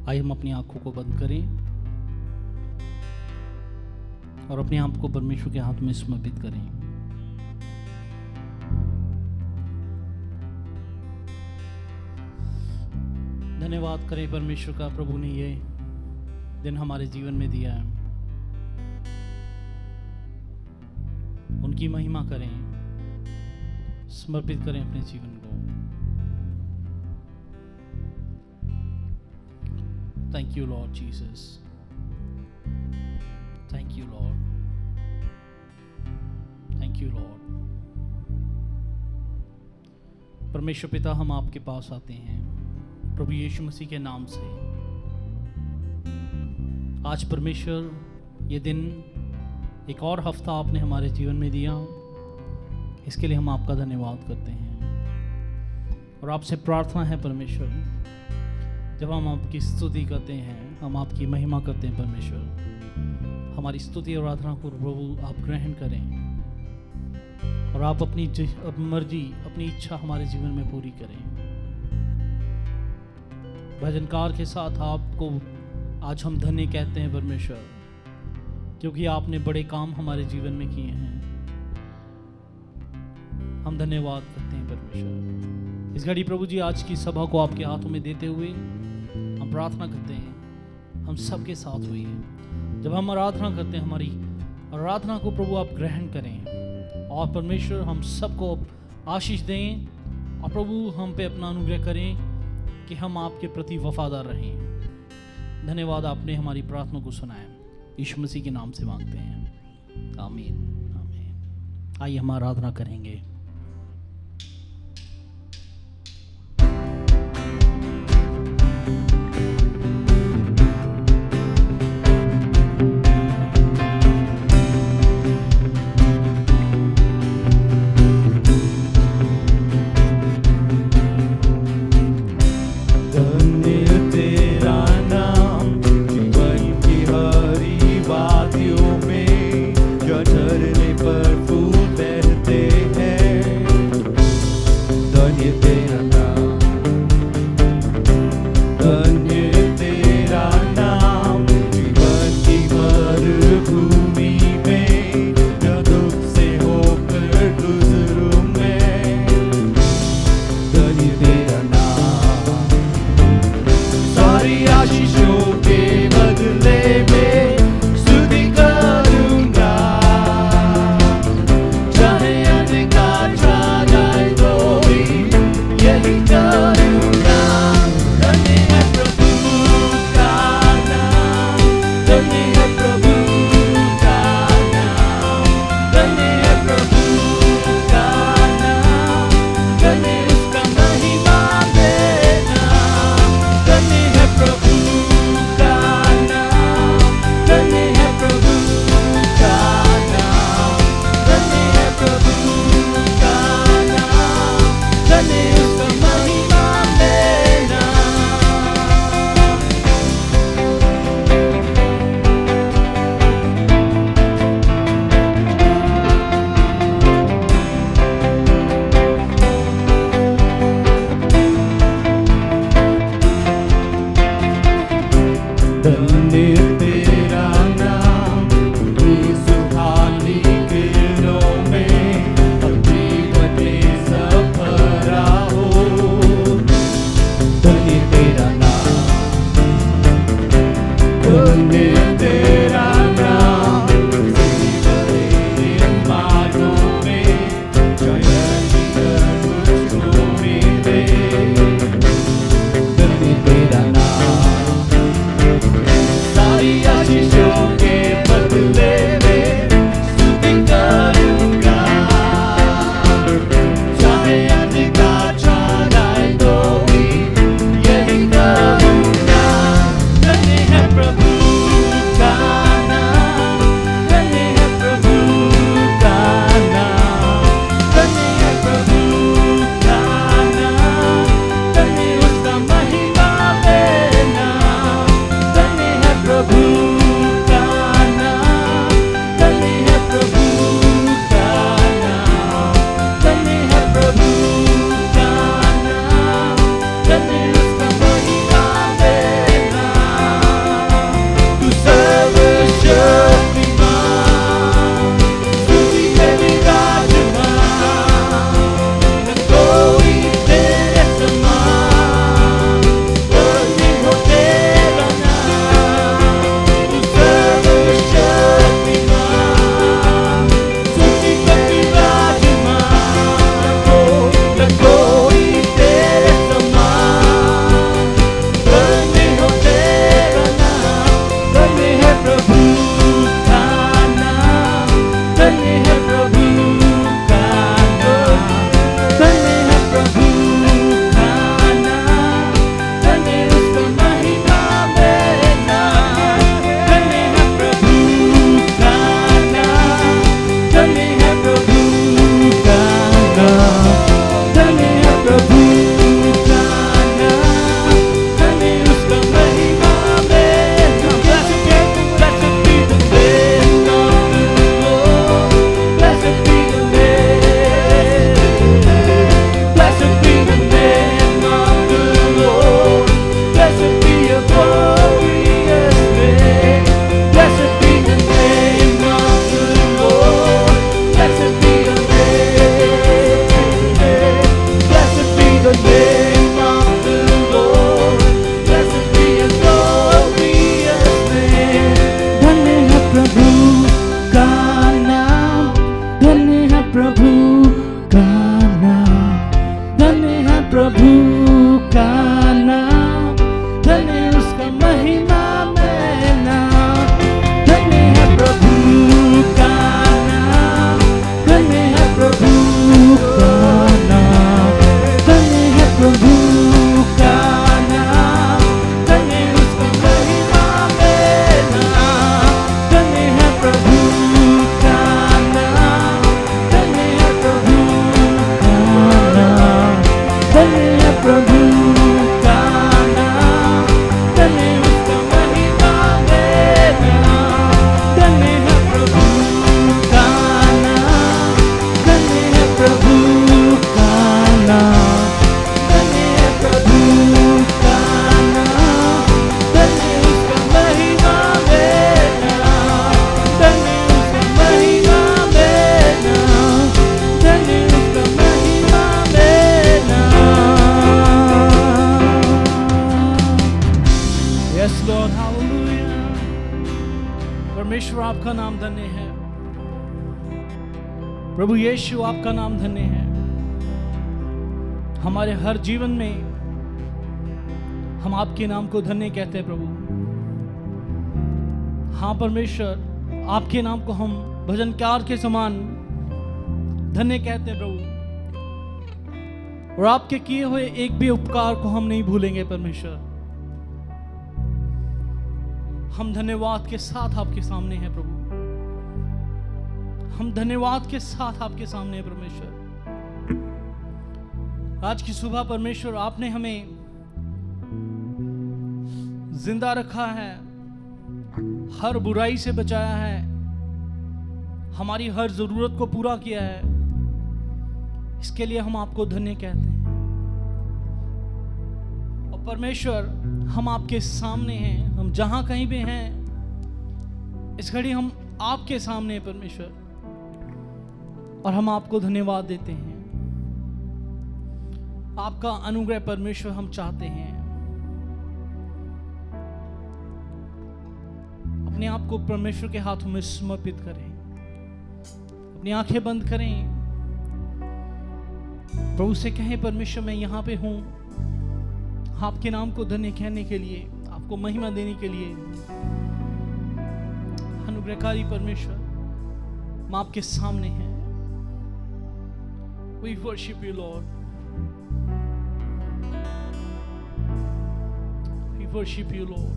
आइए हम अपनी आंखों को बंद करें और अपने आप को परमेश्वर के हाथ में समर्पित करें। धन्यवाद करें परमेश्वर का, प्रभु ने ये दिन हमारे जीवन में दिया है। उनकी महिमा करें, समर्पित करें अपने जीवन को। Thank you, Lord Jesus. Thank you, Lord. Thank you, Lord. परमेश्वर पिता, हम आपके पास आते हैं प्रभु यीशु मसीह के नाम से। आज परमेश्वर ये दिन, एक और हफ्ता आपने हमारे जीवन में दिया, इसके लिए हम आपका धन्यवाद करते हैं। और आपसे प्रार्थना है परमेश्वर, जब हम आपकी स्तुति करते हैं, हम आपकी महिमा करते हैं परमेश्वर, हमारी स्तुति और आराधना को प्रभु आप ग्रहण करें और आप अपनी मर्जी, अपनी इच्छा हमारे जीवन में पूरी करें। भजनकार के साथ आपको आज हम धन्य कहते हैं परमेश्वर, क्योंकि आपने बड़े काम हमारे जीवन में किए हैं। हम धन्यवाद करते हैं परमेश्वर। इस घड़ी प्रभु जी आज की सभा को आपके हाथों में देते हुए हम प्रार्थना करते हैं, हम सबके साथ होइए। जब हम आराधना करते हैं, हमारी आराधना को प्रभु आप ग्रहण करें और परमेश्वर हम सबको आशीष दें और प्रभु हम पे अपना अनुग्रह करें कि हम आपके प्रति वफादार रहें। धन्यवाद, आपने हमारी प्रार्थना को सुना है। यीशु मसीह के नाम से मांगते हैं, आमीन आमीन। आइए हम आराधना करेंगे। झरने पर फूल बहते हैं। का नाम, धन्य उसका महिमा में नाम, धन्य है प्रभु का नाम, धन्य है प्रभु का नाम, धन्य है प्रभु का नाम, धन्य उसका महिमा में नाम, धन्य है प्रभु का नाम, धन्य है प्रभु का नाम, धन्य है प्रभु का नाम, धन्य उसका महिमा में नाम, धन्य है प्रभु का नाम, धन्य है प्रभु का नाम, धन्य है प्रभु का नाम, धन्य उसका महिमा में नाम, धन्य उसका महिमा में नाम, धन्य उसका महिमा में नाम। Yes Lord, hallelujah। परमेश्वर आपका नाम धन्य है, प्रभु यीशु आपका नाम धन्य है। हमारे हर जीवन में हम आपके नाम को धन्य कहते हैं प्रभु। हाँ परमेश्वर, आपके नाम को हम भजनकार के समान धन्य कहते हैं प्रभु, और आपके किए हुए एक भी उपकार को हम नहीं भूलेंगे परमेश्वर। हम धन्यवाद के साथ आपके सामने हैं प्रभु, हम धन्यवाद के साथ आपके सामने हैं परमेश्वर। आज की सुबह परमेश्वर आपने हमें जिंदा रखा है, हर बुराई से बचाया है, हमारी हर जरूरत को पूरा किया है। इसके लिए हम आपको धन्य कहते हैं। और परमेश्वर, हम आपके सामने हैं, हम जहां कहीं भी हैं, इस घड़ी हम आपके सामने हैं परमेश्वर, और हम आपको धन्यवाद देते हैं। आपका अनुग्रह परमेश्वर हम चाहते हैं। अपने आप को परमेश्वर के हाथों में समर्पित करें, अपनी आंखें बंद करें, प्रभु से कहें परमेश्वर मैं यहाँ पे हूँ आपके नाम को धन्य कहने के लिए, आपको महिमा देने के लिए। अनुग्रहकारी परमेश्वर, हम आपके सामने हैं। We worship you, Lord. We worship you, Lord.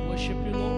Worship you, Lord.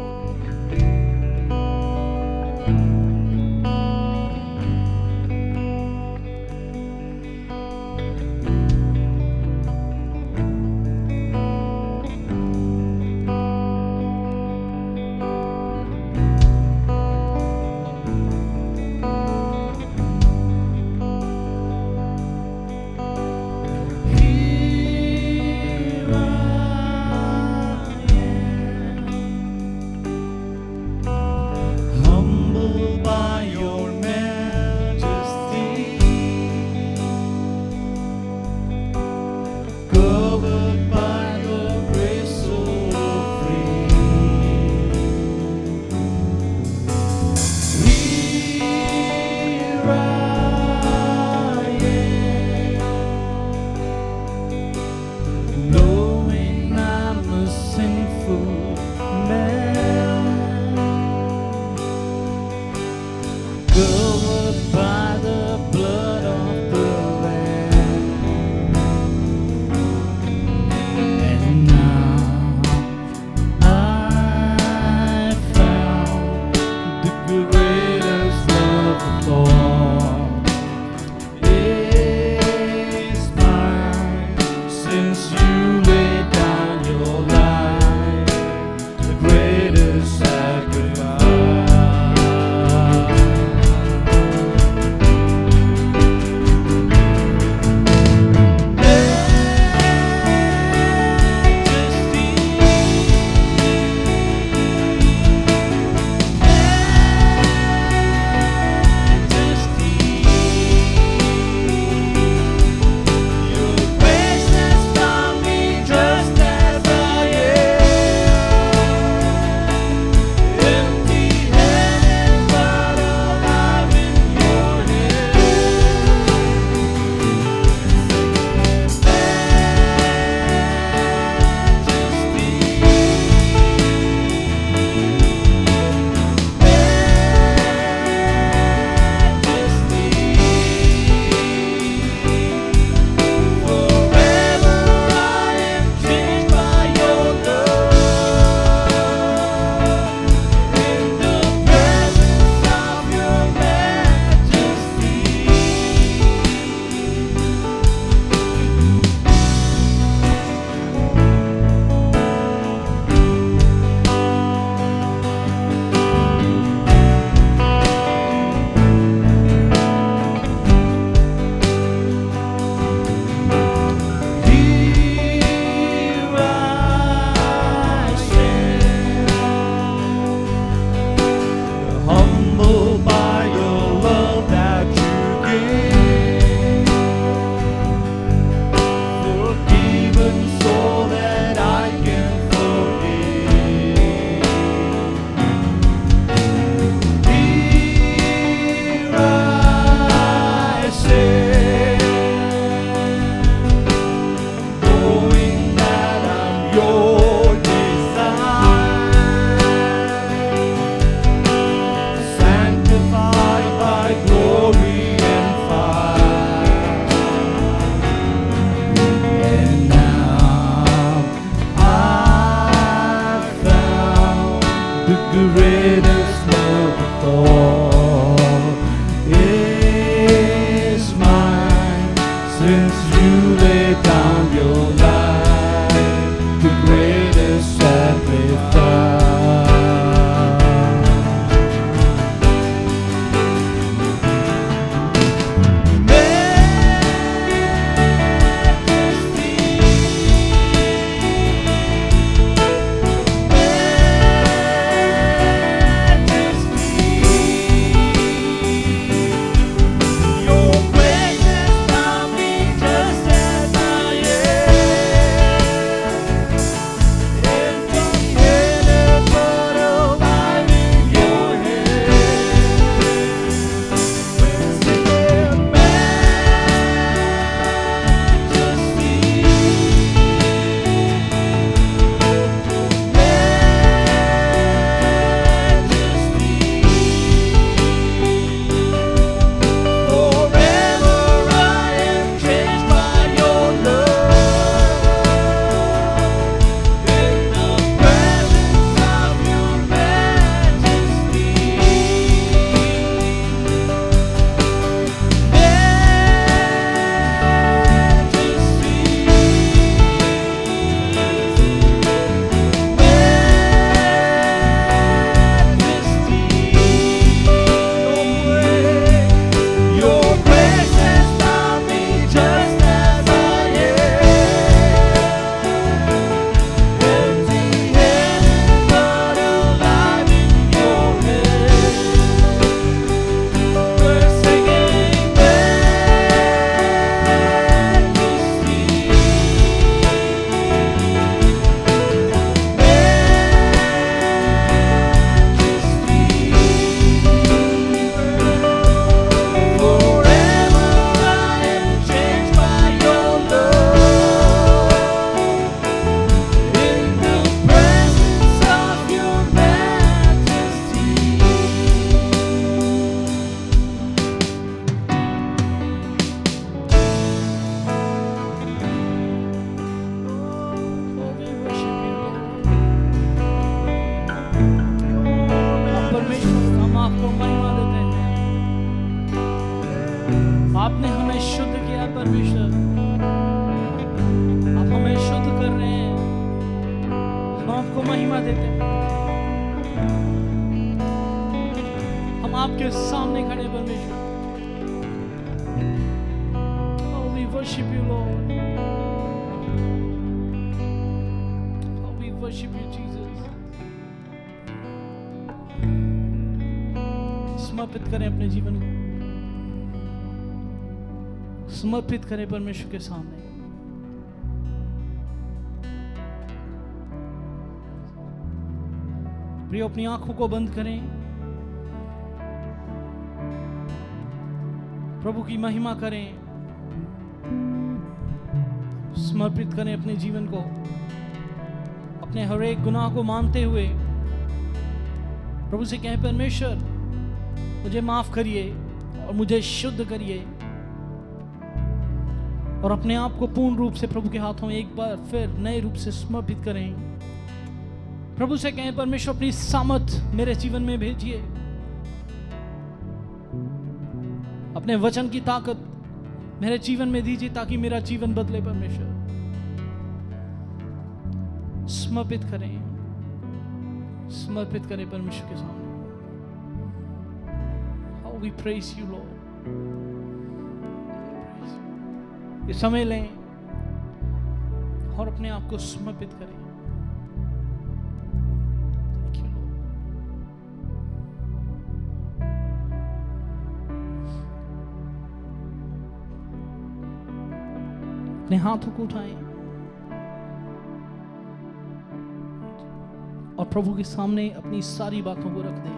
the greatest love of all is mine. Since you laid down your life, the greatest sacrifice. आपने हमें शुद्ध किया परमेश्वर, आप हमें शुद्ध कर रहे हैं, हम आपको महिमा देते हैं। हम आपके सामने खड़े परमेश्वर। Oh, we worship you, Lord. Oh, we worship you, Jesus. समर्पित करें अपने जीवन को, समर्पित करें परमेश्वर के सामने। प्रिय, अपनी आंखों को बंद करें, प्रभु की महिमा करें, समर्पित करें अपने जीवन को, अपने हर एक गुनाह को मानते हुए प्रभु से कहें, परमेश्वर मुझे माफ करिए और मुझे शुद्ध करिए, और अपने आप को पूर्ण रूप से प्रभु के हाथों में एक बार फिर नए रूप से समर्पित करें। प्रभु से कहें, परमेश्वर अपनी सामर्थ मेरे जीवन में भेजिए, अपने वचन की ताकत मेरे जीवन में दीजिए ताकि मेरा जीवन बदले। परमेश्वर समर्पित करें, समर्पित करें परमेश्वर के सामने। How we praise you, Lord. ये समय लें और अपने आप को समर्पित करें। Thank you, Lord. अपने हाथों को उठाएं और प्रभु के सामने अपनी सारी बातों को रख दें।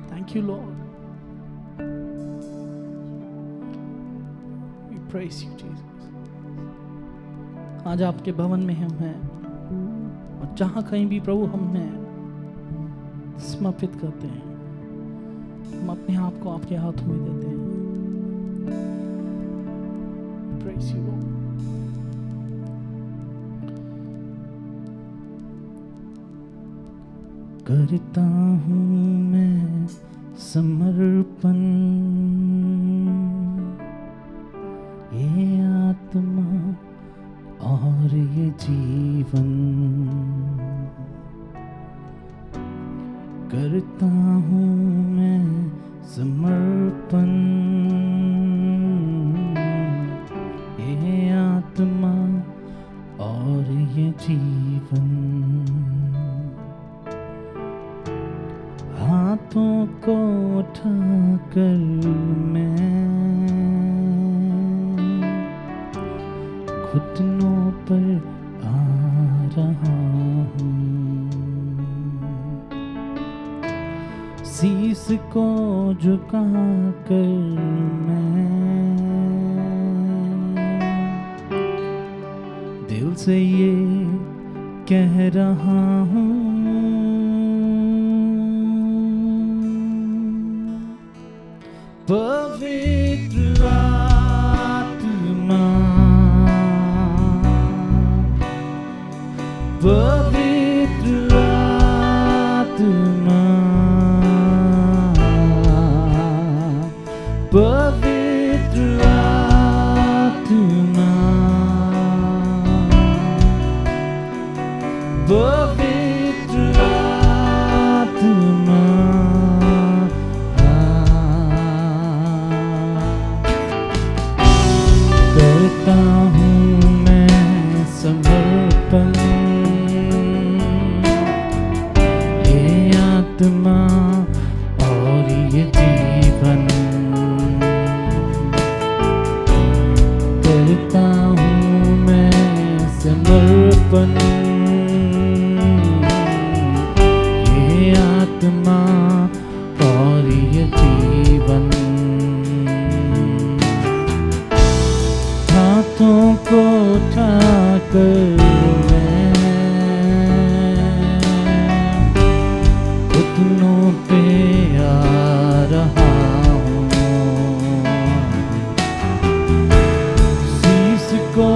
Thank you, Lord. Praise you, Jesus. आज आपके भवन में हम हैं और जहां कहीं भी प्रभु हम हैं समर्पित करते हैं, हम अपने आप को आपके हाथों में देते हैं। Praise you, Lord. करता हूँ मैं समर्पण, ये आत्मा और ये जीवन। करता हूँ मैं समर्पण, ये आत्मा और ये जीवन। हाथों को उठाकर मैं घुटनों पर आ रहा हूँ, शीश को झुकाकर मैं दिल से ये कह रहा हूँ, पवित्र आत्मा, पवित्र आत्मा, पवित्र आत्मा, पवित्र आत्मा। करता हूँ मैं समर्पण, ये आत्मा और ये जीवन। करता हूँ मैं समर्पण, ये आत्मा और ये जीवन। हाथों को उठाकर मैं घुटनों पे आ रहा हूँ, शीश को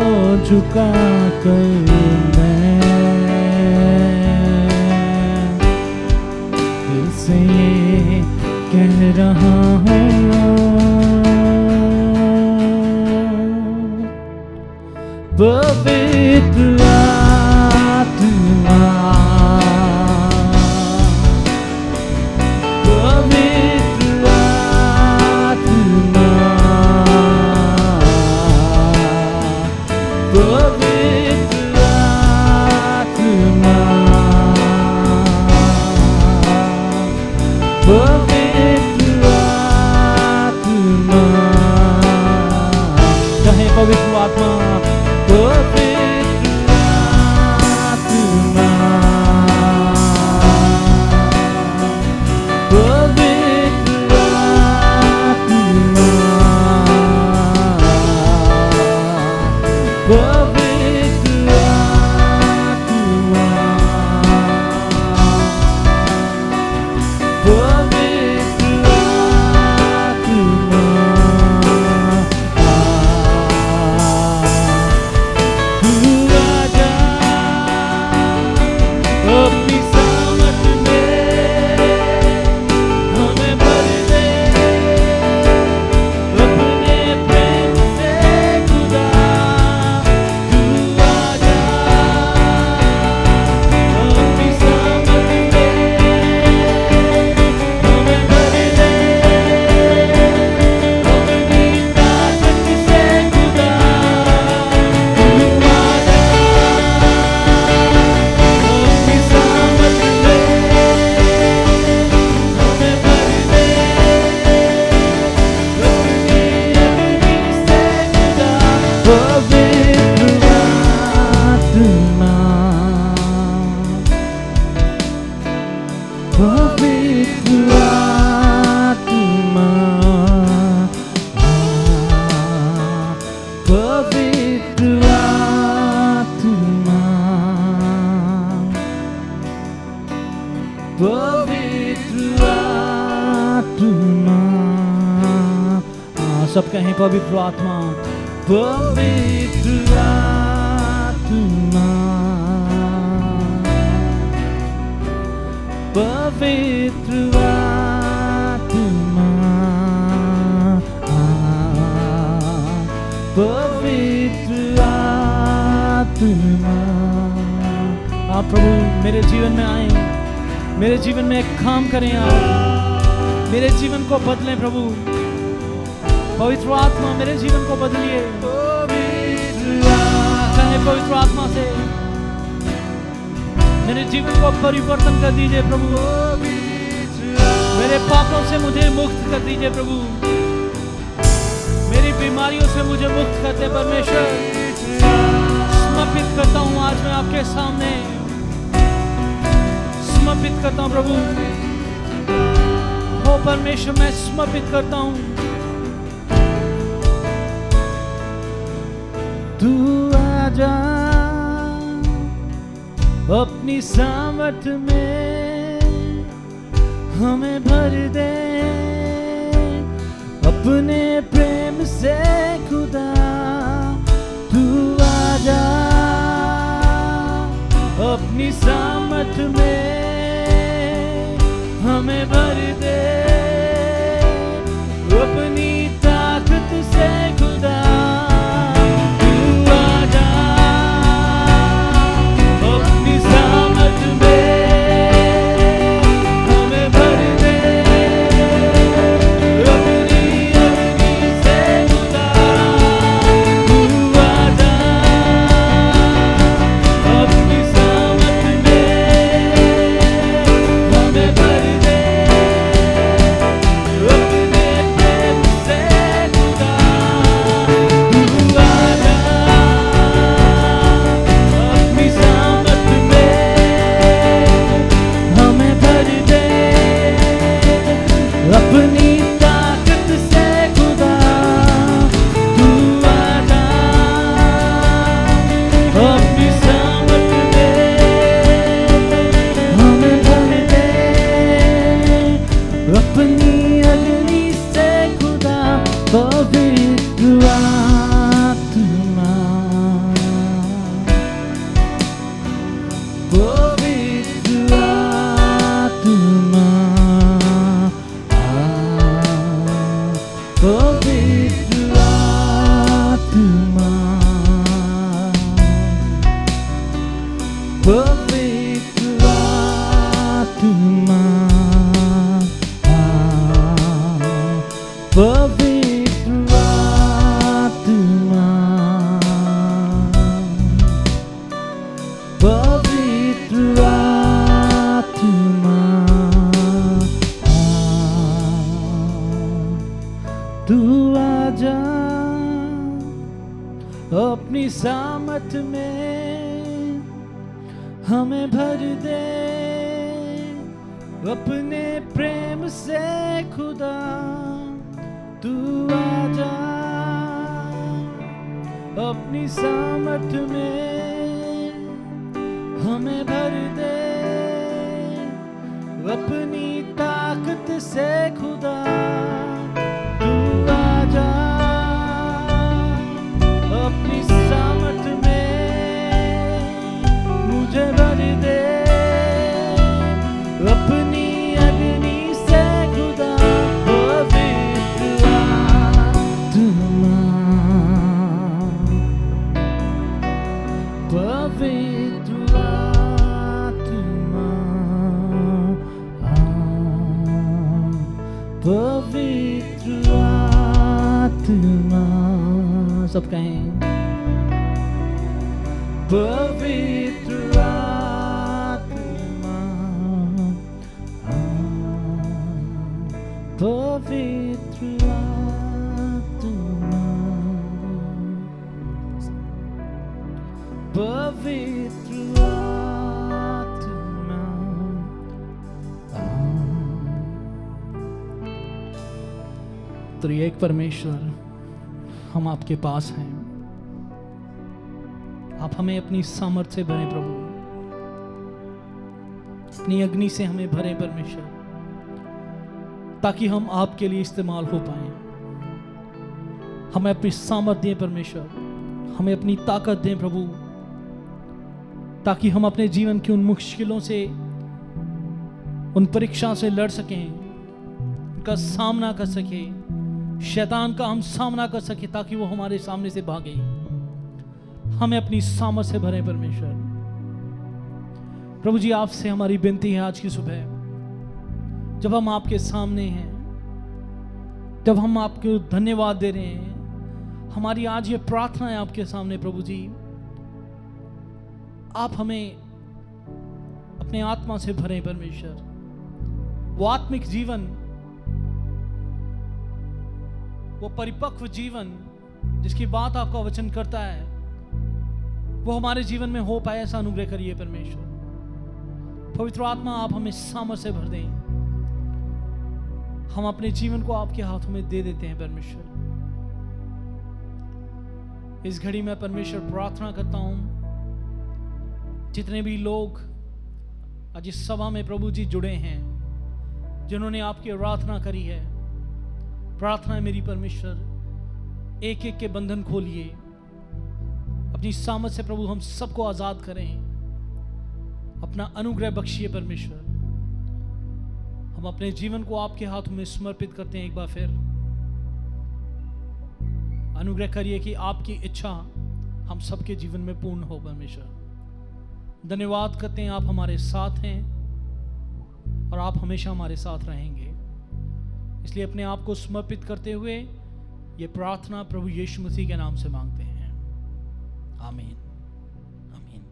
झुकाकर मैं दिल से ये कह रहा हूँ, पवित्र आत्मा, पवित्र आत्मा, पवित्र आत्मा, पवित्र आत्मा। कहे पवित्र आत्मा, पवित्र आत्मा, पवित्र आत्मा, पवित्र आत्मा, पवित्र सब कहें पवित्र आत्मा, पवित्र आत्मा, पवित्र आत्मा, पवित्र आत्मा। आप प्रभु मेरे जीवन में आए, मेरे जीवन में एक काम करें, आप मेरे जीवन को बदलें प्रभु। पवित्र आत्मा मेरे जीवन को बदलिए। कहे पवित्र आत्मा से मेरे जीवन को परिवर्तन कर दीजिए प्रभु। मेरे पापों से मुझे मुक्त कर दीजिए प्रभु। मेरी बीमारियों से मुझे मुक्त करते परमेश्वर। समर्पित करता हूँ आज मैं आपके सामने, समर्पित करता हूँ प्रभु। हो परमेश्वर मैं समर्पित करता हूँ। तू आजा अपनी सामर्थ में हमें भर दे, अपने प्रेम से खुदा। तू आजा अपनी सामर्थ में हमें भर दे, अपनी ताकत से खुदा। अपनी सामर्थ में हमें भर दे, अपने प्रेम से खुदा। तू आजा अपनी सामर्थ में हमें भर दे, अपनी ताकत से खुदा। तू आजा अपनी सामर्थ में मुझे भर दे, अपनी अग्नि से खुदा। पवित्र आत्मा, पवित्र आत्मा, पवित्र आत्मा। सब कहें पवित्र आत्मा, पवित्र आत्मा, पवित्र आत्मा। त्रिएक परमेश्वर, हम आपके पास हैं। आप हमें अपनी सामर्थ से भरें प्रभु, अपनी अग्नि से हमें भरें परमेश्वर, ताकि हम आपके लिए इस्तेमाल हो पाएं। हमें अपनी सामर्थ दें परमेश्वर, हमें अपनी ताकत दें प्रभु, ताकि हम अपने जीवन की उन मुश्किलों से उन परीक्षा से लड़ सकें, उनका सामना कर सके, शैतान का हम सामना कर सके, ताकि वो हमारे सामने से भागे। हमें अपनी सामर्थ से भरे परमेश्वर। प्रभु जी, आपसे हमारी विनती है आज की सुबह, जब हम आपके सामने हैं, जब हम आपको धन्यवाद दे रहे हैं, हमारी आज ये प्रार्थना है आपके सामने प्रभु जी, आप हमें अपने आत्मा से भरें परमेश्वर। वो आत्मिक जीवन, वो परिपक्व जीवन जिसकी बात आपका वचन करता है, वो हमारे जीवन में हो पाए, ऐसा अनुग्रह करिए परमेश्वर। पवित्र आत्मा, आप हमें सामर्थ से भर दें। हम अपने जीवन को आपके हाथों में दे देते हैं परमेश्वर। इस घड़ी में परमेश्वर प्रार्थना करता हूं, जितने भी लोग आज इस सभा में प्रभु जी जुड़े हैं, जिन्होंने आपकी आराधना करी है, प्रार्थना है मेरी परमेश्वर, एक एक के बंधन खोलिए। अपनी सामर्थ से प्रभु हम सबको आजाद करें। अपना अनुग्रह बख्शिए परमेश्वर। हम अपने जीवन को आपके हाथों में समर्पित करते हैं। एक बार फिर अनुग्रह करिए कि आपकी इच्छा हम सबके जीवन में पूर्ण हो परमेश्वर। धन्यवाद करते हैं, आप हमारे साथ हैं और आप हमेशा हमारे साथ रहेंगे। इसलिए अपने आप को समर्पित करते हुए ये प्रार्थना प्रभु यीशु मसीह के नाम से मांगते हैं। आमीन, आमीन।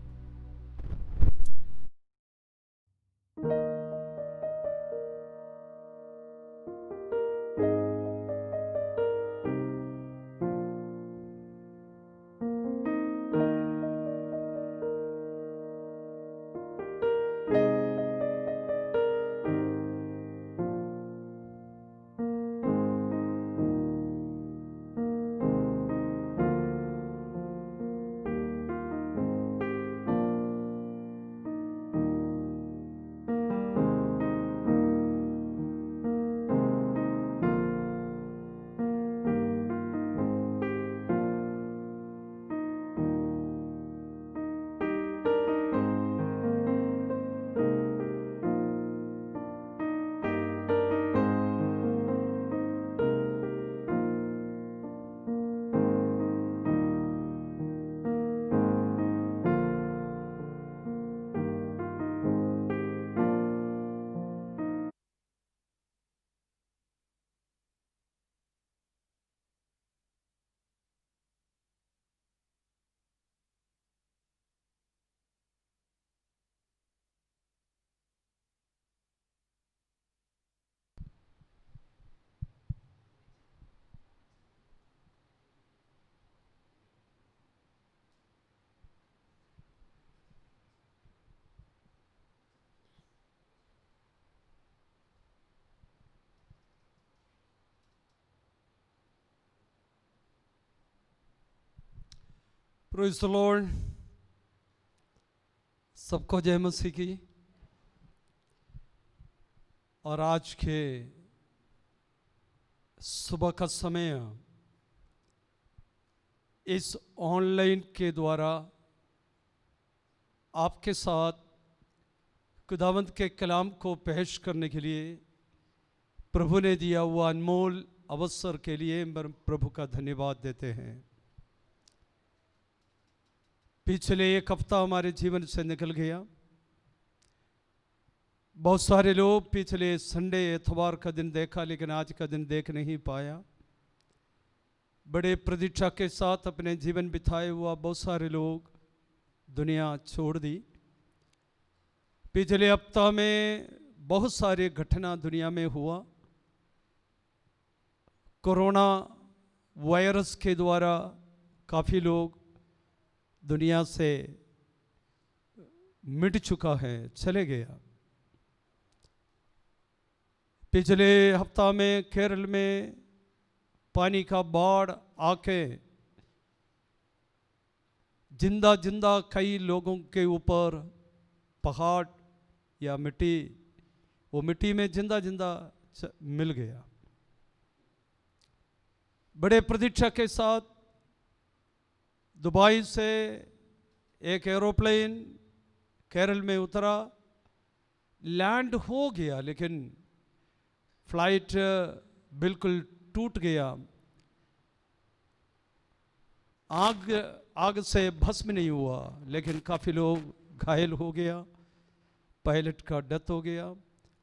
Praise the Lord. सबको जय मसीह की। और आज के सुबह का समय इस ऑनलाइन के द्वारा आपके साथ खुदावंद के कलाम को पेश करने के लिए प्रभु ने दिया हुआ अनमोल अवसर के लिए हम प्रभु का धन्यवाद देते हैं। पिछले एक हफ्ता हमारे जीवन से निकल गया। बहुत सारे लोग पिछले संडे इतवार का दिन देखा, लेकिन आज का दिन देख नहीं पाया। बड़े प्रतीक्षा के साथ अपने जीवन बिताए हुआ बहुत सारे लोग दुनिया छोड़ दी। पिछले हफ्ता में बहुत सारे घटना दुनिया में हुआ। कोरोना वायरस के द्वारा काफ़ी लोग दुनिया से मिट चुका है, चले गया। पिछले हफ्ता में केरल में पानी का बाढ़ आके जिंदा जिंदा कई लोगों के ऊपर पहाड़ या मिट्टी, वो मिट्टी में जिंदा जिंदा मिल गया। बड़े प्रतीक्षा के साथ दुबई से एक एरोप्लेन केरल में उतरा, लैंड हो गया, लेकिन फ्लाइट बिल्कुल टूट गया। आग से भस्म नहीं हुआ, लेकिन काफ़ी लोग घायल हो गया, पायलट का डेथ हो गया,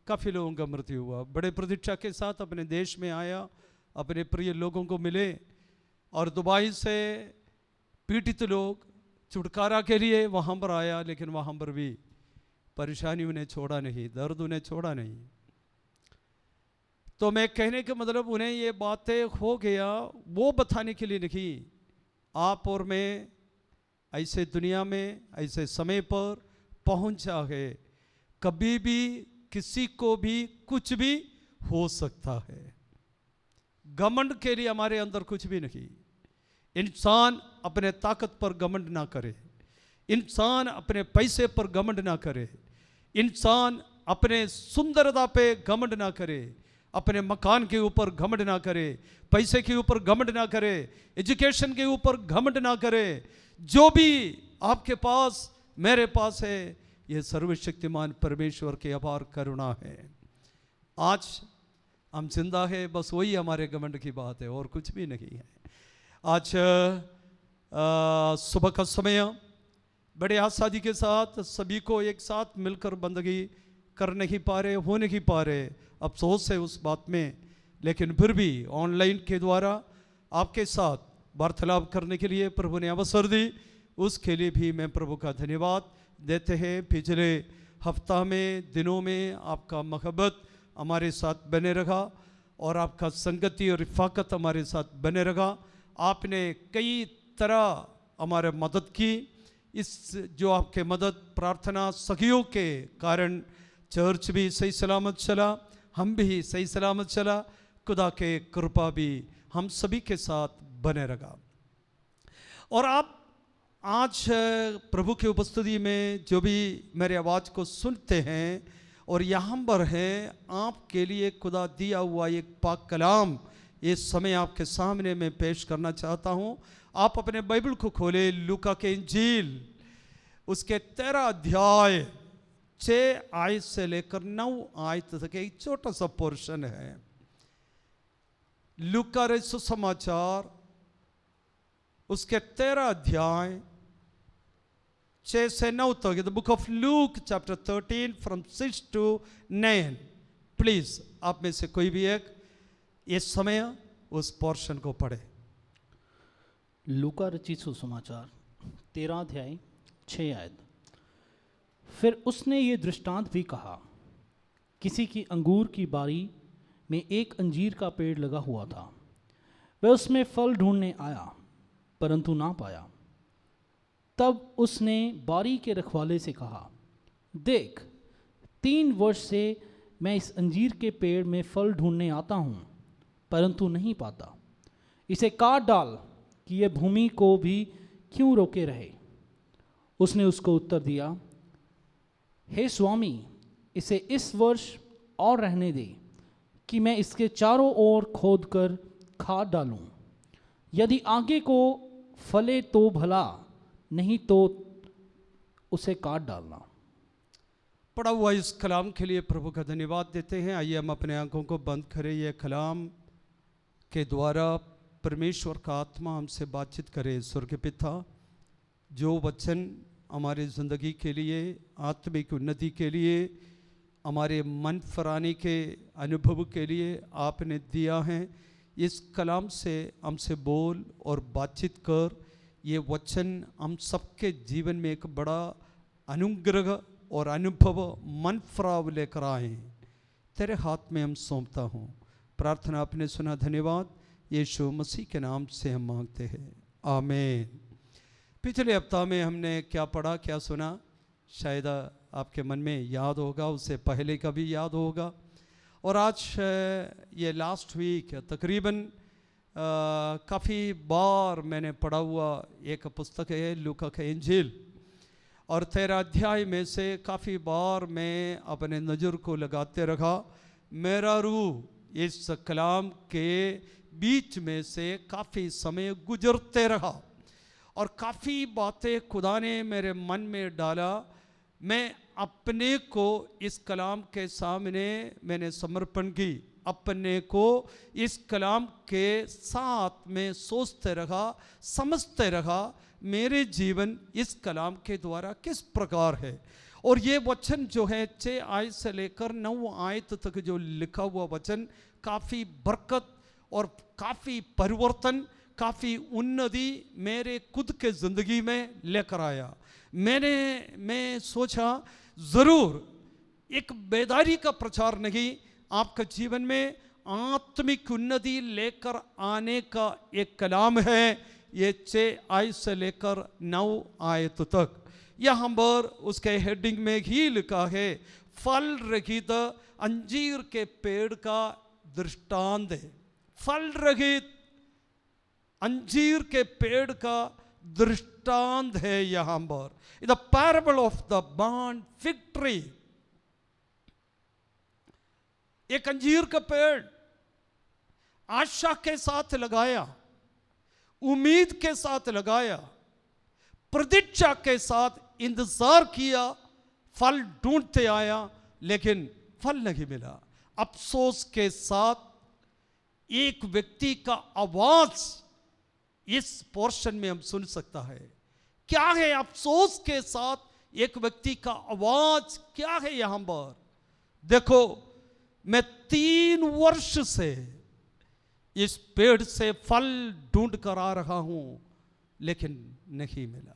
काफ़ी लोगों का मृत्यु हुआ। बड़े प्रतीक्षा के साथ अपने देश में आया, अपने प्रिय लोगों को मिले, और दुबई से पीड़ित लोग छुटकारा के लिए वहाँ पर आया, लेकिन वहाँ पर भी परेशानी उन्हें छोड़ा नहीं, दर्द उन्हें छोड़ा नहीं। तो मैं कहने का मतलब उन्हें ये बातें हो गया वो बताने के लिए नहीं, आप और मैं ऐसे दुनिया में ऐसे समय पर पहुंचा है, कभी भी किसी को भी कुछ भी हो सकता है। घमंड के लिए हमारे अंदर कुछ भी नहीं। इंसान अपने ताकत पर घमंड ना करे, इंसान अपने पैसे पर घमंड ना करे, इंसान अपने सुंदरता पे घमंड ना करे, अपने मकान के ऊपर घमंड ना करे, पैसे के ऊपर घमंड ना करे, एजुकेशन के ऊपर घमंड ना करे। जो भी आपके पास मेरे पास है, यह सर्वशक्तिमान परमेश्वर की अपार करुणा है। आज हम जिंदा है, बस वही हमारे घमंड की बात है, और कुछ भी नहीं है। आज सुबह का समय बड़े आसानी के साथ सभी को एक साथ मिलकर बंदगी कर नहीं पा रहे, हो नहीं पा रहे, अफसोस है उस बात में। लेकिन फिर भी ऑनलाइन के द्वारा आपके साथ वार्तालाप करने के लिए प्रभु ने अवसर दी, उसके लिए भी मैं प्रभु का धन्यवाद देते हैं। पिछले हफ्ता में दिनों में आपका मोहब्बत हमारे साथ बने रहा, और आपका संगति और रिफाकत हमारे साथ बने रहा। आपने कई तरह हमारे मदद की। इस जो आपके मदद प्रार्थना सहयोग के कारण चर्च भी सही सलामत चला, हम भी सही सलामत चला, खुदा के कृपा भी हम सभी के साथ बने रहा। और आप आज प्रभु की उपस्थिति में जो भी मेरे आवाज़ को सुनते हैं और यहाँ पर हैं, आपके लिए खुदा दिया हुआ एक पाक कलाम इस समय आपके सामने मैं पेश करना चाहता हूँ। आप अपने बाइबल को खोले, लूका के इंजील उसके 13 अध्याय 6 आयत से लेकर 9 आयत तक एक छोटा सा पोर्शन है। लूका रचित सुसमाचार उसके 13 अध्याय 6 से 9 तक, the book of Luke chapter 13 from 6 to 9। Please आप में से कोई भी एक इस समय उस पोर्शन को पढ़े। लूका रचित सुसमाचार 13 अध्याय 6 आयत। फिर उसने ये दृष्टांत भी कहा, किसी की अंगूर की बारी में एक अंजीर का पेड़ लगा हुआ था। वह उसमें फल ढूंढने आया, परंतु ना पाया। तब उसने बारी के रखवाले से कहा, देख, 3 वर्ष से मैं इस अंजीर के पेड़ में फल ढूंढने आता हूँ, परंतु नहीं पाता। इसे काट डाल कि यह भूमि को भी क्यों रोके रहे। उसने उसको उत्तर दिया, हे स्वामी, इसे इस वर्ष और रहने दे कि मैं इसके चारों ओर खोद कर खाद डालूं। यदि आगे को फले तो भला, नहीं तो उसे काट डालना। पढ़ा हुआ इस कलाम के लिए प्रभु का धन्यवाद देते हैं। आइए हम अपने आंखों को बंद करें। यह कलाम के द्वारा परमेश्वर का आत्मा हमसे बातचीत करे। स्वर्ग पिता, जो वचन हमारे ज़िंदगी के लिए, आत्मिक उन्नति के लिए, हमारे मन फराने के अनुभव के लिए आपने दिया है, इस कलाम से हमसे बोल और बातचीत कर। ये वचन हम सबके जीवन में एक बड़ा अनुग्रह और अनुभव, मन फराव लेकर आए। तेरे हाथ में हम सौंपता हूँ। प्रार्थना आपने सुना, धन्यवाद। यीशु मसीह के नाम से हम मांगते हैं, आमीन। पिछले हफ्ता में हमने क्या पढ़ा, क्या सुना, शायद आपके मन में याद होगा, उससे पहले का भी याद होगा। और आज ये लास्ट वीक तकरीबन काफ़ी बार मैंने पढ़ा हुआ एक पुस्तक है लूका का इंजील, और 13 अध्याय में से काफ़ी बार मैं अपने नज़र को लगाते रहा। मेरा रूह इस कलाम के बीच में से काफ़ी समय गुजरते रहा, और काफ़ी बातें खुदा ने मेरे मन में डाला। मैं अपने को इस कलाम के सामने मैंने समर्पण की, अपने को इस कलाम के साथ में सोचते रहा, समझते रहा मेरे जीवन इस कलाम के द्वारा किस प्रकार है। और ये वचन जो है 6 आयत से लेकर 9 आयत तक जो लिखा हुआ वचन काफ़ी बरकत और काफ़ी परिवर्तन, काफ़ी उन्नति मेरे खुद के ज़िंदगी में लेकर आया। मैं सोचा ज़रूर एक बेदारी का प्रचार नहीं, आपका जीवन में आत्मिक उन्नति लेकर आने का एक कलाम है। ये 6 आयत से लेकर 9 आयत तक यहाँ पर उसके हेडिंग में ही लिखा है, फल रहित अंजीर के पेड़ का दृष्टांत है। फल रहित अंजीर के पेड़ का दृष्टांत है यहाँ पर, the parable of the barren fig tree. एक अंजीर का पेड़ आशा के साथ लगाया, उम्मीद के साथ लगाया, प्रतीक्षा के साथ इंतजार किया, फल ढूंढते आया, लेकिन फल नहीं मिला। अफसोस के साथ एक व्यक्ति का आवाज इस पोर्शन में हम सुन सकता है। क्या है अफसोस के साथ एक व्यक्ति का आवाज, क्या है यहां पर? देखो, मैं 3 वर्ष से इस पेड़ से फल ढूंढ कर आ रहा हूं, लेकिन नहीं मिला।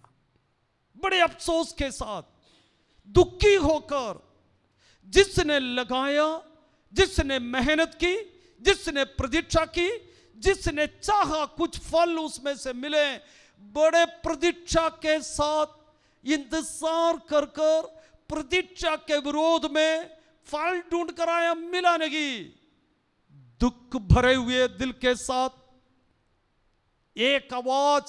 बड़े अफसोस के साथ, दुखी होकर, जिसने लगाया, जिसने मेहनत की, जिसने प्रतीक्षा की, जिसने चाहा कुछ फल उसमें से मिले, बड़े प्रतीक्षा के साथ इंतजार कर कर प्रतीक्षा के विरोध में फल ढूंढ कर आया, मिला नहीं। दुख भरे हुए दिल के साथ एक आवाज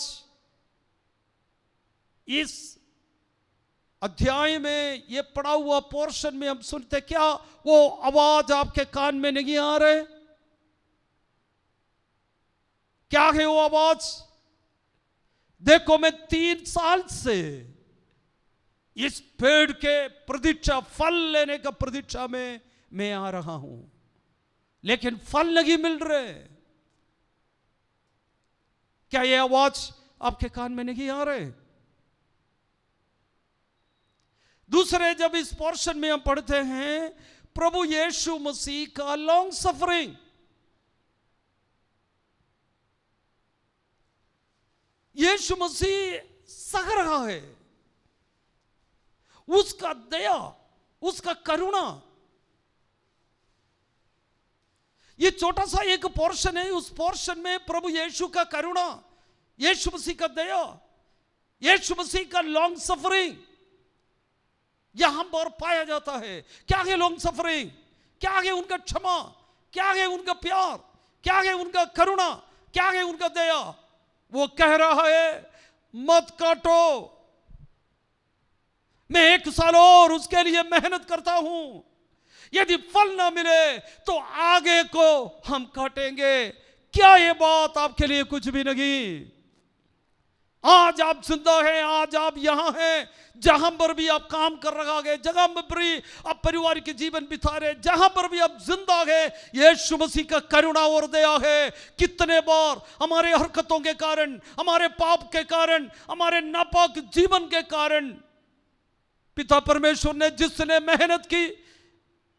इस अध्याय में, ये पढ़ा हुआ पोर्शन में हम सुनते, क्या वो आवाज आपके कान में नहीं आ रहे? क्या है वो आवाज? देखो, मैं 3 साल से इस पेड़ के प्रतीक्षा, फल लेने का प्रतीक्षा में मैं आ रहा हूं, लेकिन फल नहीं मिल रहे। क्या ये आवाज आपके कान में नहीं आ रहे? दूसरे, जब इस पोर्शन में हम पढ़ते हैं प्रभु यीशु मसीह का लॉन्ग सफरिंग, यीशु मसीह सह रहा है, उसका दया, उसका करुणा। ये छोटा सा एक पोर्शन है, उस पोर्शन में प्रभु यीशु का करुणा, यीशु मसीह का दया, यीशु मसीह का लॉन्ग सफरिंग यहां पर पाया जाता है। क्या है लॉन्ग सफरिंग? क्या है उनका क्षमा? क्या है उनका प्यार? क्या है उनका करुणा? क्या है उनका दया? वो कह रहा है, मत काटो, मैं 1 साल और उसके लिए मेहनत करता हूं, यदि फल ना मिले तो आगे को हम काटेंगे। क्या ये बात आपके लिए कुछ भी नहीं? आज आप जिंदा हैं, आज आप यहां हैं, जहां पर भी आप काम कर रहा है, जहां पर भी आप परिवार के जीवन बिता रहे, जहां पर भी आप जिंदा है, यीशु मसीह का करुणा और दया है। कितने बार हमारे हरकतों के कारण, हमारे पाप के कारण, हमारे नापाक जीवन के कारण पिता परमेश्वर ने, जिसने मेहनत की,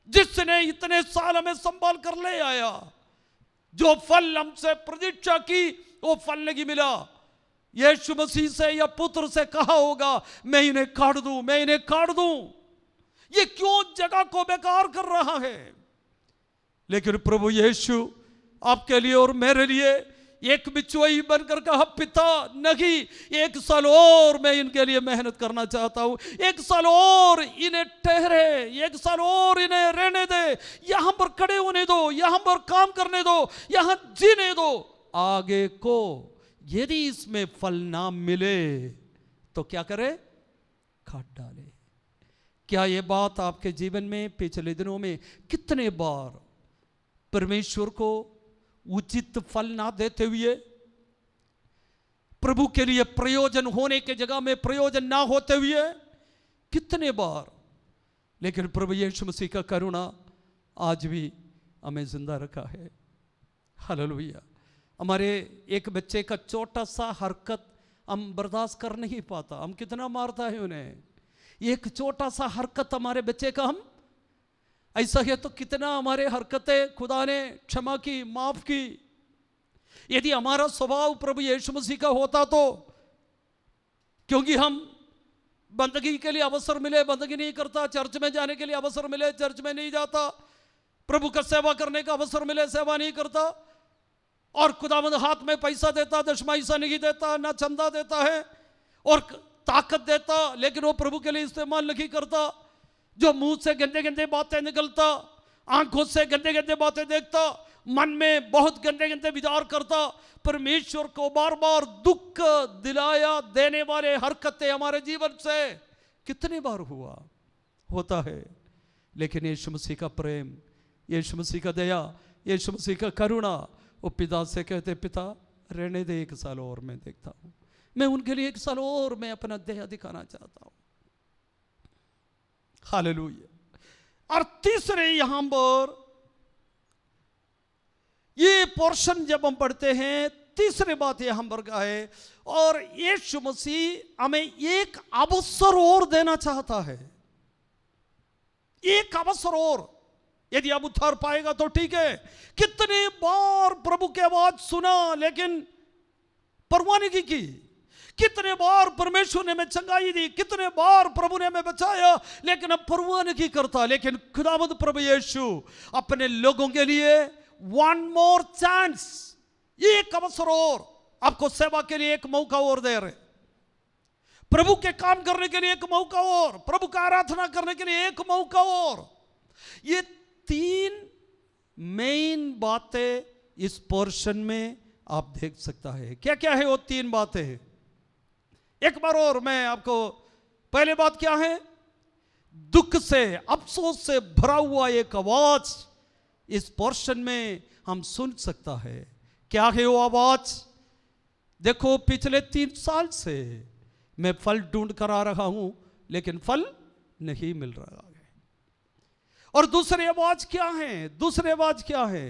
जिसने इतने साल हमें संभाल कर ले आया, जो फल हमसे प्रतीक्षा की वो फल नहीं मिला। यीशु मसीह से या पुत्र से कहा होगा, मैं इन्हें काट दूं, मैं इन्हें काट दूं। ये क्यों जगह को बेकार कर रहा है? लेकिन प्रभु यीशु आपके लिए और मेरे लिए एक बिचौई बनकर कहा, पिता नहीं, 1 साल और मैं इनके लिए मेहनत करना चाहता हूं, 1 साल और इन्हें ठहरे, 1 साल और इन्हें रहने दे, यहां पर खड़े होने दो, यहां पर काम करने दो, यहां जीने दो। आगे को यदि इसमें फल ना मिले तो क्या करे? काट डाले। क्या ये बात आपके जीवन में पिछले दिनों में कितने बार परमेश्वर को उचित फल ना देते हुए, प्रभु के लिए प्रयोजन होने के जगह में प्रयोजन ना होते हुए, कितने बार लेकिन प्रभु यीशु मसीह का करुणा आज भी हमें जिंदा रखा है। हालेलुया। हमारे एक बच्चे का छोटा सा हरकत हम बर्दाश्त कर नहीं पाता, हम कितना मारता है उन्हें। एक छोटा सा हरकत हमारे बच्चे का, हम ऐसा है तो कितना हमारे हरकतें खुदा ने क्षमा की, माफ की। यदि हमारा स्वभाव प्रभु यीशु मसीह का होता तो, क्योंकि हम बंदगी के लिए अवसर मिले बंदगी नहीं करता, चर्च में जाने के लिए अवसर मिले चर्च में नहीं जाता, प्रभु का सेवा करने का अवसर मिले सेवा नहीं करता, और खुदावंद हाथ में पैसा देता दशमाई सा नहीं देता, ना चंदा देता है और ताकत देता, लेकिन वो प्रभु के लिए इस्तेमाल नहीं करता। जो मुंह से गंदे गंदे बातें निकलता, आंखों से गंदे गंदे बातें देखता, मन में बहुत गंदे गंदे विचार करता, परमेश्वर को बार बार दुख दिलाया देने वाले हरकतें हमारे जीवन से कितनी बार होता है। लेकिन यीशु मसीह का प्रेम, यीशु मसीह का दया, यीशु मसीह का करुणा, वो पिता से कहते पिता रहने दे, 1 साल और मैं देखता हूं, मैं उनके लिए 1 साल और मैं अपना दया दिखाना चाहता हूं। हालेलुया। और तीसरे यहां पर ये पोर्शन जब हम पढ़ते हैं, तीसरी बात यहां पर का है, और यीशु मसीह हमें एक अवसर और देना चाहता है, एक अवसर और। यदि अब उद्धार पाएगा तो ठीक है। कितने बार प्रभु की आवाज सुना लेकिन परवाह नहीं की, कितने बार परमेश्वर ने हमें चंगाई दी, कितने बार प्रभु ने हमें बचाया, लेकिन अब परवाह नहीं करता। लेकिन खुदावंद प्रभु यीशु अपने लोगों के लिए 1 मोर चांस, एक अवसर और, आपको सेवा के लिए एक मौका और दे रहे, प्रभु के काम करने के लिए एक मौका और, प्रभु का आराधना करने के लिए एक मौका और। ये 3 मेन बातें इस पोर्शन में आप देख सकता है। क्या क्या है वो 3 बातें? एक बार और मैं आपको, पहले बात क्या है? दुख से, अफसोस से भरा हुआ एक आवाज इस पोर्शन में हम सुन सकता है। क्या है वो आवाज? देखो, पिछले 3 साल से मैं फल ढूंढ कर आ रहा हूं, लेकिन फल नहीं मिल रहा है। और दूसरी आवाज क्या है? दूसरी आवाज क्या है?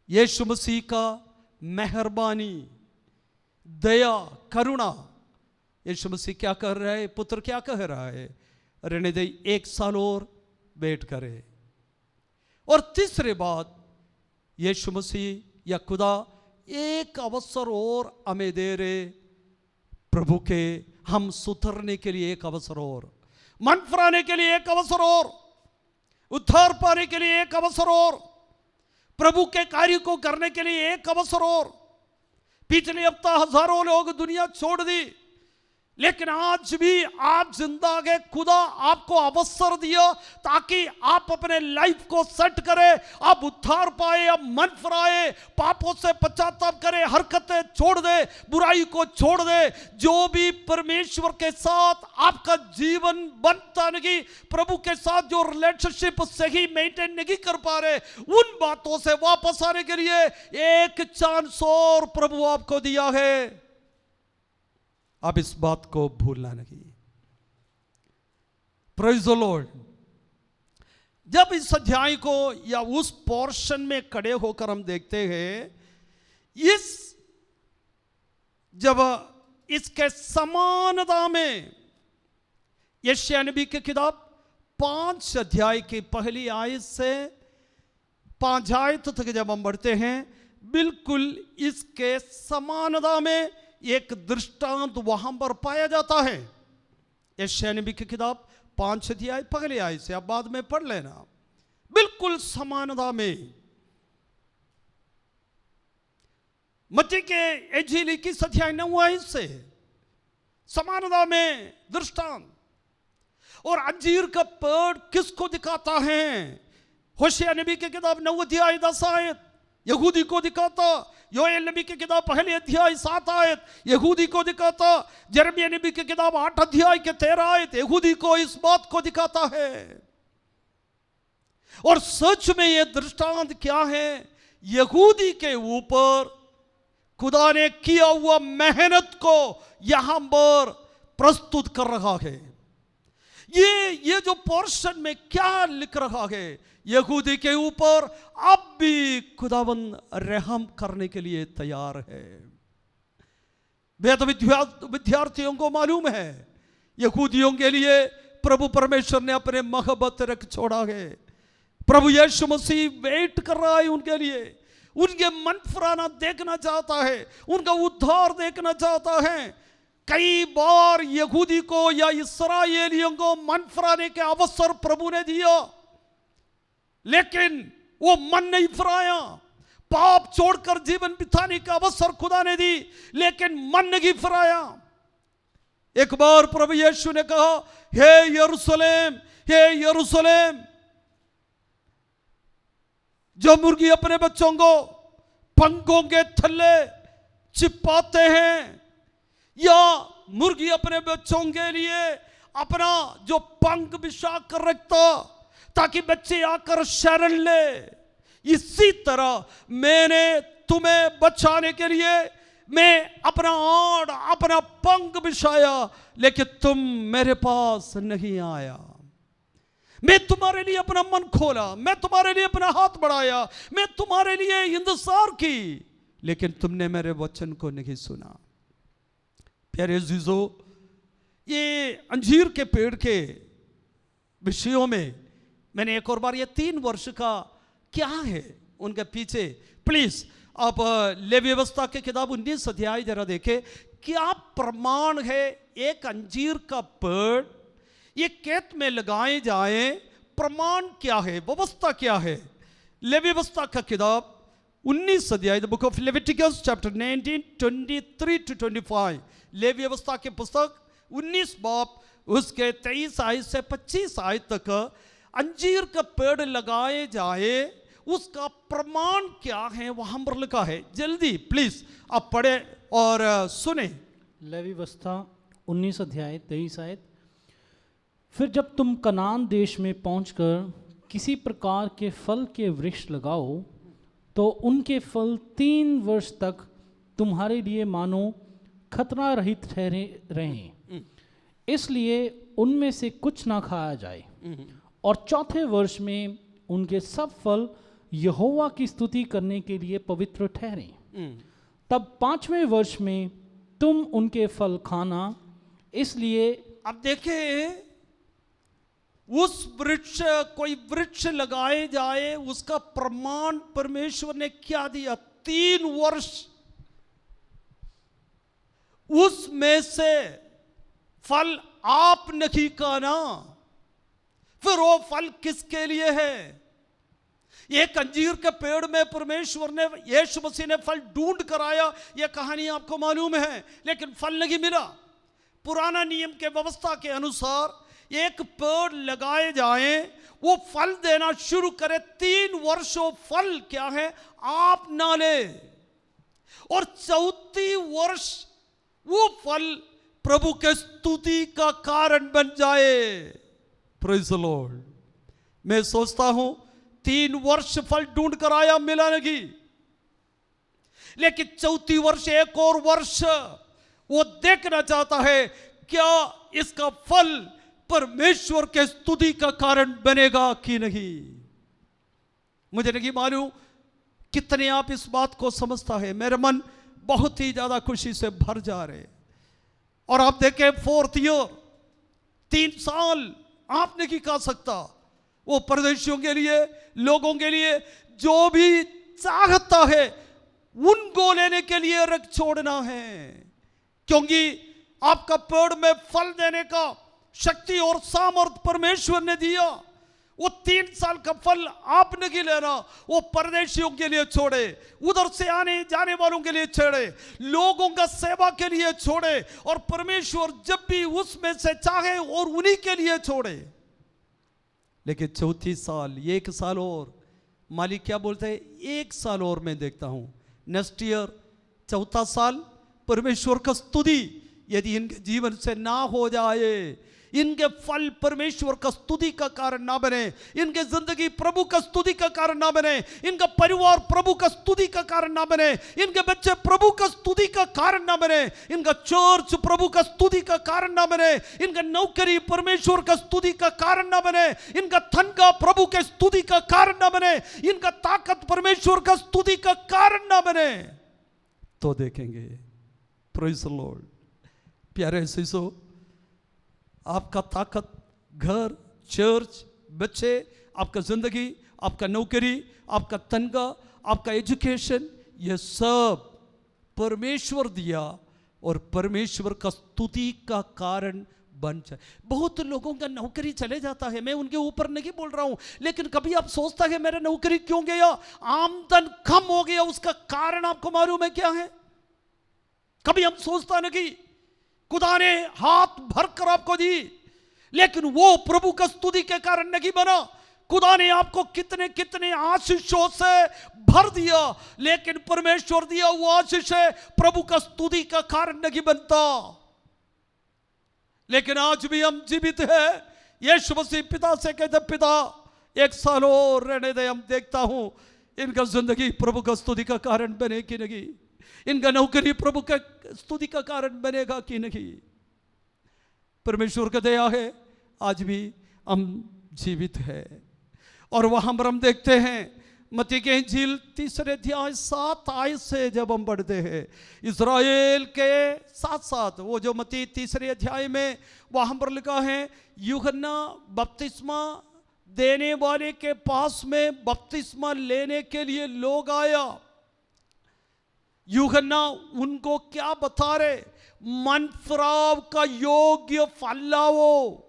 यीशु मसीह का मेहरबानी, दया, करुणा। यीशु मसीह क्या कर रहा है? पुत्र क्या कह रहा है? रहने दे, 1 साल और वेट करे। और तीसरी बात, यीशु मसीह या खुदा एक अवसर और हमें दे रहे, प्रभु के हम सुधरने के लिए एक अवसर और, मन फिराने के लिए एक अवसर और, उद्धार पाने के लिए एक अवसर और, प्रभु के कार्य को करने के लिए एक अवसर और। पिछले हफ्ता हजारों लोग दुनिया छोड़ दी, लेकिन आज भी आप जिंदा गए। खुदा आपको अवसर दिया ताकि आप अपने लाइफ को सेट करें, आप उद्धार पाए, आप मन फिराए, पापों से पश्चाताप करें, हरकतें छोड़ दे, बुराई को छोड़ दे। जो भी परमेश्वर के साथ आपका जीवन बनता नहीं, प्रभु के साथ जो रिलेशनशिप सही मेंटेन नहीं कर पा रहे, उन बातों से वापस आने के लिए एक चांस और प्रभु आपको दिया है। अब इस बात को भूलना नहीं। Praise the Lord. जब इस अध्याय को या उस पोर्शन में खड़े होकर हम देखते हैं, जब इसके समानता में यशायाह नबी की किताब 5 अध्याय की पहली आयत से 5 आयत तक जब हम बढ़ते हैं, बिल्कुल इसके समानता में एक दृष्टांत वहां पर पाया जाता है। यशायाह नबी की किताब 5 अध्याय पहले आयत से, आप बाद में पढ़ लेना। बिल्कुल समानता में मत्ती के इंजील की अध्याय 9 आयत से समानता में दृष्टांत। और अंजीर का पेड़ किसको दिखाता है? होशिया नबी की किताब 9 अध्याय 10 आयत यहूदी को दिखाता। योएल नबी की किताब 1 अध्याय 7 आयत यहूदी को दिखाता। यिर्मयाह नबी की किताब 8 अध्याय के 13 आयत यहूदी को इस बात को दिखाता है। और सच में यह दृष्टांत क्या है? यहूदी के ऊपर खुदा ने किया हुआ मेहनत को यहां पर प्रस्तुत कर रहा है। ये जो पोर्शन में क्या लिख रहा है, यहूदी के ऊपर अब भी खुदावंद रहम करने के लिए तैयार है। वेद विद्यार्थियों को मालूम है यहूदियों के लिए प्रभु परमेश्वर ने अपने मोहब्बत रख छोड़ा है। प्रभु यीशु मसीह वेट कर रहा है उनके लिए, उनके मन फुराना देखना चाहता है, उनका उद्धार देखना चाहता है। कई बार यहूदी को या इस्राएलियों को मन फुराने के अवसर प्रभु ने दिया, लेकिन वो मन नहीं फुराया। पाप छोड़कर जीवन बिताने का अवसर खुदा ने दी, लेकिन मन नहीं फुराया। एक बार प्रभु यीशु ने कहा, हे यरूशलेम, हे यरूशलेम, जो मुर्गी अपने बच्चों को पंखों के थल्ले छिपाते हैं, या मुर्गी अपने बच्चों के लिए अपना जो पंख बिछा कर रखता ताकि बच्चे आकर शरण ले, इसी तरह मैंने तुम्हें बचाने के लिए मैं अपना आड़ अपना पंख बिछाया, लेकिन तुम मेरे पास नहीं आया। मैं तुम्हारे लिए अपना मन खोला, मैं तुम्हारे लिए अपना हाथ बढ़ाया, मैं तुम्हारे लिए इंतजार की, लेकिन तुमने मेरे वचन को नहीं सुना। प्यारे अजीजो, ये अंजीर के पेड़ के विषयों में मैंने एक और बार, ये 3 वर्ष का क्या है उनके पीछे, प्लीज आप लेवी व्यवस्था के किताब 19 अध्याय जरा देखें। क्या प्रमाण है एक अंजीर का पेड़ ये खेत में लगाए जाए, प्रमाण क्या है, व्यवस्था क्या है? लेवी व्यवस्था का किताब 19 अध्याय, the book of Leviticus chapter 19 23 to 25, लेवी व्यवस्था की पुस्तक 19 बाब उसके 23 आयत से 25 आयत तक अंजीर का पेड़ लगाए जाए उसका प्रमाण क्या है वहां पर लिखा है। जल्दी प्लीज आप पढ़े और सुने। लेवी व्यवस्था 19 अध्याय 23 आयत। फिर जब तुम कनान देश में पहुंचकर किसी प्रकार के फल के वृक्ष लगाओ, तो उनके फल 3 वर्ष तक तुम्हारे लिए मानो खतरा रहित ठहरे रहें, इसलिए उनमें से कुछ ना खाया जाए। और चौथे वर्ष में उनके सब फल यहोवा की स्तुति करने के लिए पवित्र ठहरें। तब 5वें वर्ष में तुम उनके फल खाना, इसलिए। अब देखें, उस वृक्ष, कोई वृक्ष लगाए जाए उसका प्रमाण परमेश्वर ने क्या दिया? 3 वर्ष उसमें से फल आप नहीं खाना। फिर वो फल किसके लिए है? एक अंजीर के पेड़ में परमेश्वर ने, यीशु मसीह ने फल ढूंढ कर आया, यह कहानी आपको मालूम है, लेकिन फल नहीं मिला। पुराना नियम के व्यवस्था के अनुसार एक पेड़ लगाए जाए, वो फल देना शुरू करे, 3 वर्षों फल क्या है आप ना ले, और 4थी वर्ष वो फल प्रभु के स्तुति का कारण बन जाए। Praise the Lord. मैं सोचता हूं 3 वर्ष फल ढूंढ कर आया, मिला नहीं, लेकिन 4थी वर्ष एक और वर्ष वो देखना चाहता है क्या इसका फल परमेश्वर के स्तुति का कारण बनेगा कि नहीं। मुझे नहीं मालूम कितने आप इस बात को समझता है। मेरा मन बहुत ही ज्यादा खुशी से भर जा रहे। और आप देखें 4th ईयर, 3 साल आप नहीं खा सकता। वो परदेशियों के लिए, लोगों के लिए जो भी चाहता है उनको लेने के लिए रख छोड़ना है, क्योंकि आपका पेड़ में फल देने का शक्ति और सामर्थ परमेश्वर ने दिया। वो 3 साल का फल आप नहीं लेना, वो परदेशियों के लिए छोड़े, उधर से आने जाने वालों के लिए छोड़े, लोगों का सेवा के लिए छोड़े, और परमेश्वर जब भी उसमें से चाहे और उन्हीं के लिए छोड़े। लेकिन 4थी साल, 1 साल और, मालिक क्या बोलते हैं, 1 साल और मैं देखता हूं, नेक्स्ट ईयर 4था साल परमेश्वर का स्तुति यदि इनके जीवन से ना हो जाए, इनके फल परमेश्वर का स्तुति का कारण ना बने, इनके जिंदगी प्रभु का स्तुति का कारण ना बने, इनका परिवार प्रभु का स्तुति का कारण ना बने, इनके बच्चे प्रभु का स्तुति का कारण ना बने, इनका चर्च प्रभु का स्तुति का कारण ना बने, इनका नौकरी परमेश्वर का स्तुति का कारण ना बने, इनका तनख्वाह प्रभु के स्तुति का कारण ना बने, इनका ताकत परमेश्वर का स्तुति का कारण ना बने, तो देखेंगे। Praise the Lord. प्यारे शिशो, आपका ताकत, घर, चर्च, बच्चे, आपका जिंदगी, आपका नौकरी, आपका तनख्वाह, आपका एजुकेशन, ये सब परमेश्वर दिया और परमेश्वर का स्तुति का कारण बन जाए। बहुत लोगों का नौकरी चले जाता है, मैं उनके ऊपर नहीं बोल रहा हूं, लेकिन कभी आप सोचता है मेरा नौकरी क्यों गया, आमदन कम हो गया, उसका कारण आपको मालूम है क्या है? कभी हम सोचता नहीं, खुदा ने हाथ भरकर आपको दी, लेकिन वो प्रभु का स्तुति के कारण नहीं बना। खुदा ने आपको कितने कितने आशीषों से भर दिया, लेकिन परमेश्वर दिया वो आशीष है प्रभु का स्तुति का कारण नहीं बनता। लेकिन आज भी हम जीवित हैं। यीशु मसीह पिता से कहते, पिता 1 साल और रहने दे, हम देखता हूं इनका जिंदगी प्रभु का स्तुति का कारण बने कि नहीं, इनका नौकरी प्रभु का स्तुति का कारण बनेगा कि नहीं। परमेश्वर का दया है, आज भी हम जीवित है। और वहां पर हम देखते हैं मत्ती के इंजील 3 अध्याय 7 आयत से जब हम पढ़ते हैं, इस्राएल के साथ साथ वो जो मत्ती 3 अध्याय में वहां पर लिखा है, यूहन्ना बपतिस्मा देने वाले के पास में बपतिस्मा लेने के लिए लोग आया। यूहन्ना उनको क्या बता रहे, मन फिराव का योग्य फल लाओ।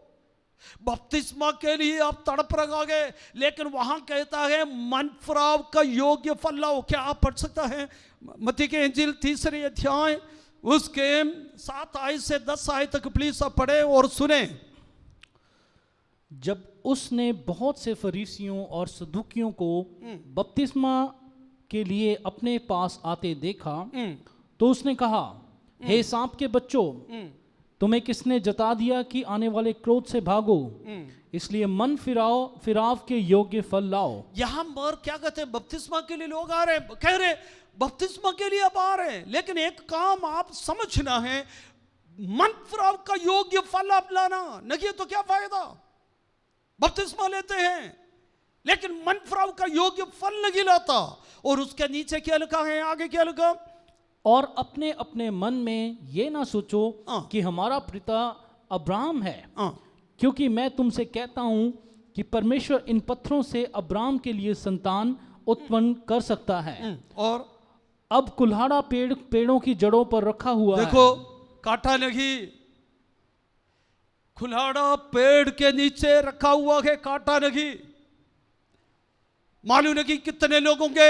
बपतिस्मा के लिए आप तड़प रखोगे, लेकिन वहां कहता है मन फिराव का योग्य फल लाओ। क्या आप पढ़ सकता है मत्ती के इंजील 3 अध्याय उसके 7 आयत से 10 आयत तक प्लीज आप पढ़े और सुने। जब उसने बहुत से फरीसियों और सदूकियों को बपतिस्मा के लिए अपने पास आते देखा, तो उसने कहा, हे सांप के बच्चों, तुम्हें किसने जता दिया कि आने वाले क्रोध से भागो, इसलिए मन फिराव के योग्य फल लाओ। यहां पर क्या कहते हैं, बपतिस्मा के लिए लोग आ रहे हैं, कह रहे बपतिस्मा के लिए अब आ रहे हैं, लेकिन एक काम आप समझना है, मन फिराव का योग्य फल आप लाना, नहीं तो क्या फायदा। बपतिस्मा लेते हैं लेकिन मन फिराव का योग्य फल नहीं लाता। और उसके नीचे क्या लिखा है, आगे क्या लिखा, और अपने अपने मन में ये ना सोचो कि हमारा पिता अब्राहम है, क्योंकि मैं तुमसे कहता हूं कि परमेश्वर इन पत्थरों से अब्राहम के लिए संतान उत्पन्न कर सकता है। और अब कुल्हाड़ा पेड़ों की जड़ों पर रखा हुआ है। देखो, काटा नहीं, कुल्हाड़ा पेड़ के नीचे रखा हुआ है, काटा नहीं। मालूम नहीं कितने लोगों के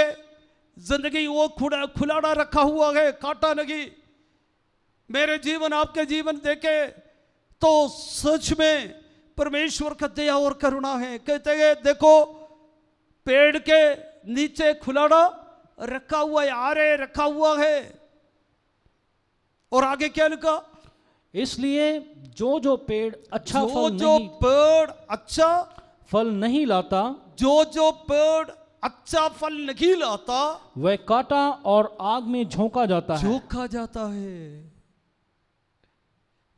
जिंदगी वो खुलाड़ा रखा हुआ है, काटा नहीं। मेरे जीवन आपके जीवन देखे तो सच में परमेश्वर का दया और करुणा है। कहते हैं देखो, पेड़ के नीचे खुलाड़ा रखा हुआ है, आरे रखा हुआ है। और आगे क्या लिखा, इसलिए जो पेड़ अच्छा फल नहीं लाता, जो पेड़ अच्छा फल नहीं लाता, वह काटा और आग में झोंका जाता है।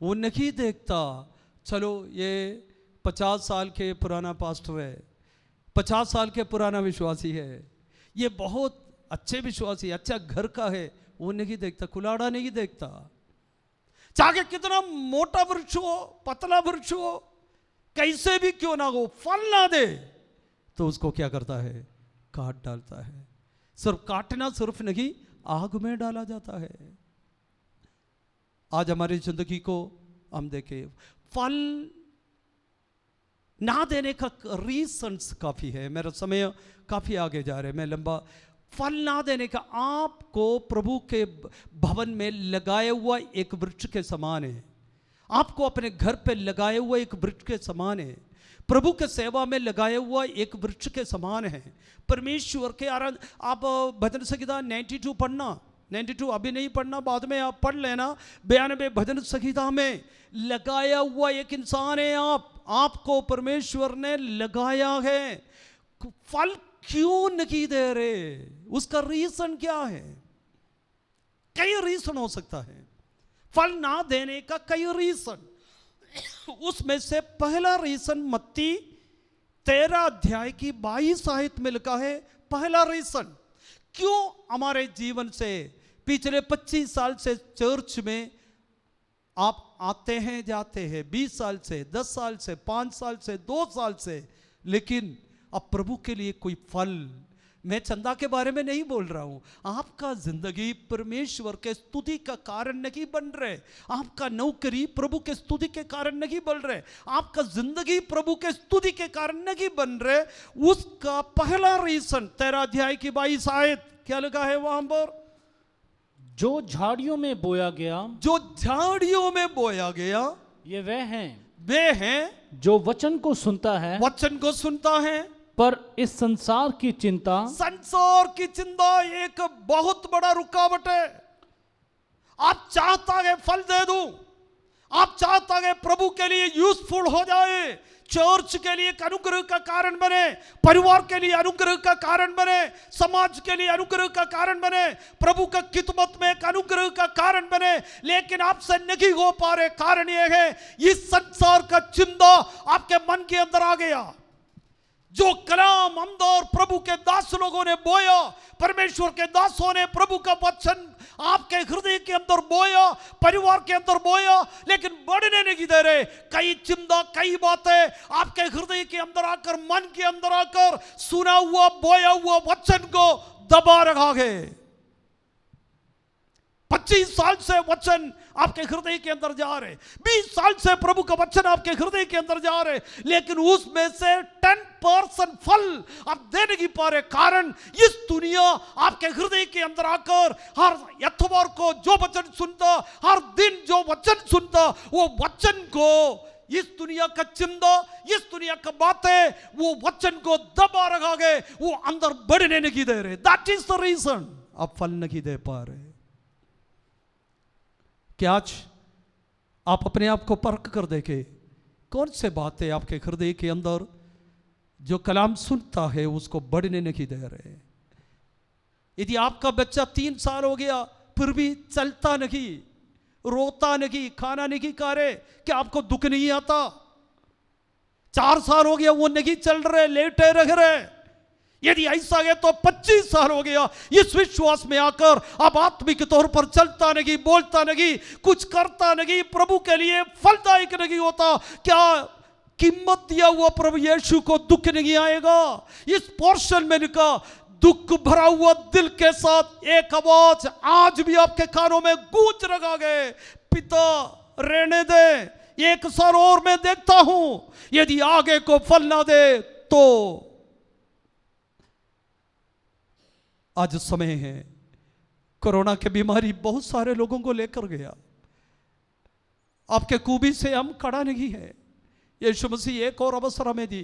वो नहीं देखता। चलो, ये 50 साल के पुराना पास्टर है, 50 साल के पुराना विश्वासी है, ये बहुत अच्छे विश्वासी, अच्छा घर का है, वो नहीं देखता, कुलाड़ा नहीं देखता। चाहे कितना मोटा वृक्ष हो, पतला वृक्ष हो, कैसे भी क्यों ना हो, फल ना दे तो उसको क्या करता है, काट डालता है। सिर्फ काटना सिर्फ नहीं, आग में डाला जाता है। आज हमारी जिंदगी को हम देखें, फल ना देने का रीजंस काफी है। मेरा समय काफी आगे जा रहा है, मैं लंबा। फल ना देने का, आपको प्रभु के भवन में लगाया हुआ एक वृक्ष के समान है, आपको अपने घर पे लगाया हुआ एक वृक्ष के समान है, प्रभु के सेवा में लगाया हुआ एक वृक्ष के समान है। परमेश्वर के आराधना। आप भजन संहिता 92 पढ़ना, 92 अभी नहीं पढ़ना, बाद में आप पढ़ लेना। 92 भजन संहिता में लगाया हुआ एक इंसान है आपको परमेश्वर ने लगाया है। फल क्यों नहीं दे रहे, उसका रीजन क्या है? कई रीजन हो सकता है फल ना देने का, कई रीजन। उसमें से पहला रीजन मत्ती 13 अध्याय की 22 आयत में लिखा है। पहला रीजन क्यों हमारे जीवन से पिछले 25 साल से चर्च में आप आते हैं जाते हैं, 20 साल से, 10 साल से, 5 साल से, 2 साल से, लेकिन अब प्रभु के लिए कोई फल, मैं चंदा के बारे में नहीं बोल रहा हूं, आपका जिंदगी परमेश्वर के स्तुति का कारण नहीं बन रहे, आपका नौकरी प्रभु के स्तुति के कारण नहीं बन रहे, आपका जिंदगी प्रभु के स्तुति के कारण नहीं बन रहे, उसका पहला रीजन 13 अध्याय की 22 आयत क्या लिखा है वहां पर? जो झाड़ियों में बोया गया, जो झाड़ियों में बोया गया, ये वे हैं जो वचन को सुनता है, वचन को सुनता है, पर इस संसार की चिंता एक बहुत बड़ा रुकावट है। आप चाहता है फल दे दूं, आप चाहता है प्रभु के लिए यूजफुल हो जाए, चर्च के लिए एक अनुग्रह का कारण बने, परिवार के लिए अनुग्रह का कारण बने, समाज के लिए अनुग्रह का कारण बने, प्रभु का खिदमत में एक अनुग्रह का कारण बने, लेकिन आपसे नहीं हो पा रहे। कारण यह है इस संसार का चिंता आपके मन के अंदर आ गया। जो कलाम अंदर प्रभु के दास लोगों ने बोया, परमेश्वर के दासों ने प्रभु का वचन आपके हृदय के अंदर बोया, परिवार के अंदर बोया, लेकिन बढ़ने नहीं दे रहे। कई चिंता, कई बातें आपके हृदय के अंदर आकर, मन के अंदर आकर सुना हुआ बोया हुआ वचन को दबा रखा है। 25 साल से वचन आपके हृदय के अंदर जा रहे, 20 साल से प्रभु का वचन आपके हृदय के अंदर जा रहे, लेकिन उसमें से 10% फल आप दे नहीं पा रहे। कारण इस दुनिया आपके हृदय के अंदर आकर हर एतवार को जो वचन सुनता, हर दिन जो वचन सुनता, वो वचन को, इस दुनिया का चिंता, इस दुनिया का बातें, वो वचन को दबा रखा गए, वो अंदर बढ़ने नहीं दे रहे। दैट इज द रीजन आप फल नहीं दे पा रहे। क्या आज आप अपने आप को परख कर देखें, कौन से बातें आपके हृदय के अंदर जो कलाम सुनता है उसको बढ़ने नहीं दे रहे। यदि आपका बच्चा 3 साल हो गया फिर भी चलता नहीं, रोता नहीं, खाना नहीं खा रहे, क्या आपको दुख नहीं आता? 4 साल हो गया वो नहीं चल रहे, लेटे रह रहे, यदि ऐसा है तो 25 साल हो गया इस विश्वास में आकर अब आत्मिक तौर पर चलता नहीं, बोलता नहीं, कुछ करता नहीं, प्रभु के लिए फलदायक नहीं होता, क्या कीमत दिया हुआ प्रभु यीशु को दुख नहीं आएगा? इस पोर्शन में लिखा, दुख भरा हुआ दिल के साथ एक आवाज आज भी आपके कानों में गूंज रखा गए, पिता रहने दे, 1 साल और मैं देखता हूं, यदि आगे को फल ना दे तो। आज समय है, कोरोना की बीमारी बहुत सारे लोगों को लेकर गया, आपके खूबी से हम खड़ा नहीं है। यीशु मसीह एक और अवसर हमें दी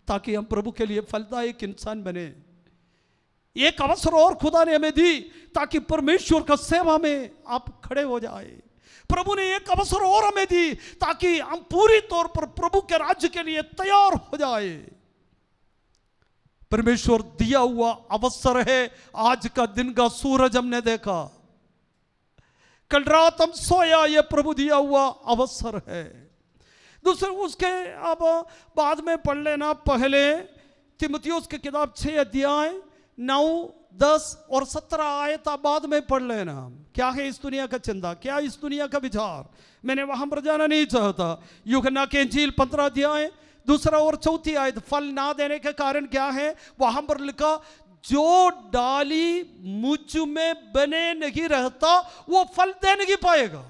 ताकि हम प्रभु के लिए फलदायक इंसान बने। एक अवसर और खुदा ने हमें दी ताकि परमेश्वर का सेवा में आप खड़े हो जाए। प्रभु ने एक अवसर और हमें दी ताकि हम पूरी तौर पर प्रभु के राज्य के लिए तैयार हो जाए। परमेश्वर दिया हुआ अवसर है। आज का दिन का सूरज हमने देखा, कल रात हम सोया, यह प्रभु दिया हुआ अवसर है। दूसरे उसके अब बाद में पढ़ लेना, पहले तिमुथियुस की किताब 6 अध्याय 9, 10 और 17 आयत बाद में पढ़ लेना। क्या है इस दुनिया का चिंता, क्या इस दुनिया का विचार, मैंने वहां पर जाना नहीं चाहता। यूहन्ना के इंजील 15 अध्याय 2 और 4 आयत, फल ना देने के कारण क्या है वहां पर लिखा, जो डाली मुझ में बने नहीं रहता वो फल दे नहीं पाएगा।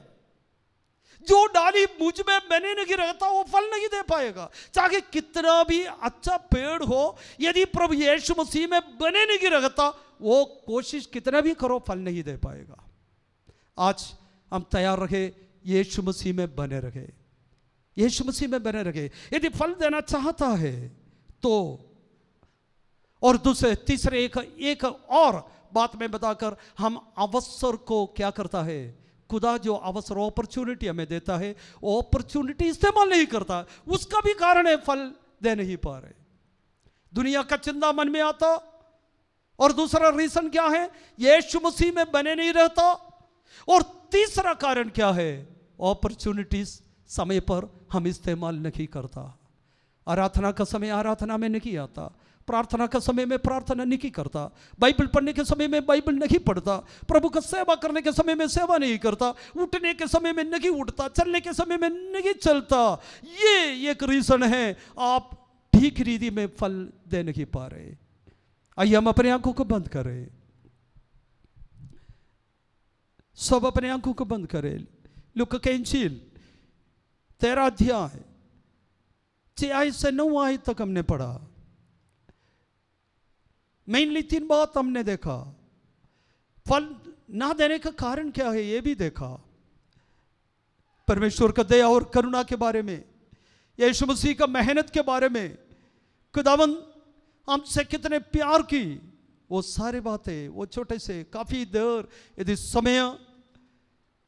जो डाली मुझ में बने नहीं रहता वो फल नहीं दे पाएगा। चाहे कितना भी अच्छा पेड़ हो, यदि प्रभु यीशु मसीह में बने नहीं रहता, वो कोशिश कितना भी करो फल नहीं दे पाएगा। आज हम तैयार रहे, यीशु मसीह में बने रहे, यीशु मसीह में बने रहे। यदि फल देना चाहता है तो, और दूसरे तीसरे एक और बात में बताकर हम अवसर को क्या करता है, खुदा जो अवसर अपॉर्चुनिटी हमें देता है वो अपॉर्चुनिटी इस्तेमाल नहीं करता, उसका भी कारण है फल दे नहीं पा रहे। दुनिया का चिंता मन में आता, और दूसरा रीजन क्या है, यीशु मसीह में बने नहीं रहता, और तीसरा कारण क्या है, अपॉर्चुनिटीज समय पर हम इस्तेमाल नहीं करता। आराधना का समय आराधना में नहीं आता, प्रार्थना का समय में प्रार्थना नहीं करता, बाइबल पढ़ने के समय में बाइबल नहीं पढ़ता, प्रभु का सेवा करने के समय में सेवा नहीं करता, उठने के समय में नहीं उठता, चलने के समय में नहीं चलता। ये एक रीजन है आप ठीक रीति में फल दे नहीं पा रहे। आइए हम अपने आंखों को बंद करें, सब अपने आंखों को बंद करें। लूका की इंजील 13 अध्याय 6 से 9 आयत तक हमने पढ़ा। मेनली 3 बात हमने देखा। फल ना देने का कारण क्या है ये भी देखा, परमेश्वर का दया और करुणा के बारे में, यीशु मसीह का मेहनत के बारे में, खुदावंद हमसे कितने प्यार की, वो सारी बातें, वो छोटे से काफी देर यदि समय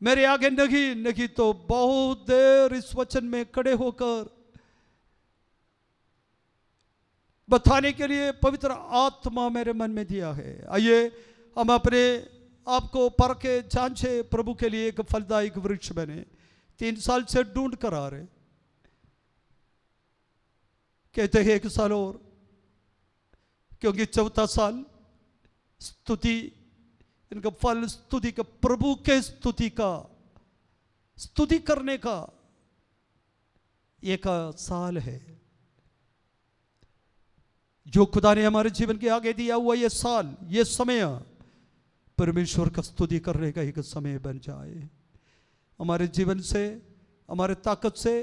मेरे आगे नहीं तो बहुत देर इस वचन में खड़े होकर बताने के लिए पवित्र आत्मा मेरे मन में दिया है। आइए हम अपने आप को परखे जांचे, प्रभु के लिए एक फलदायक वृक्ष बने। 3 साल से ढूंढ कर आ रहे, कहते हैं 1 साल और, क्योंकि 4था साल स्तुति, इनका फल स्तुति का, प्रभु के स्तुति का, स्तुति करने का एक साल है। जो खुदा ने हमारे जीवन के आगे दिया हुआ ये साल, ये समय परमेश्वर का स्तुति करने का एक समय बन जाए। हमारे जीवन से, हमारे ताकत से,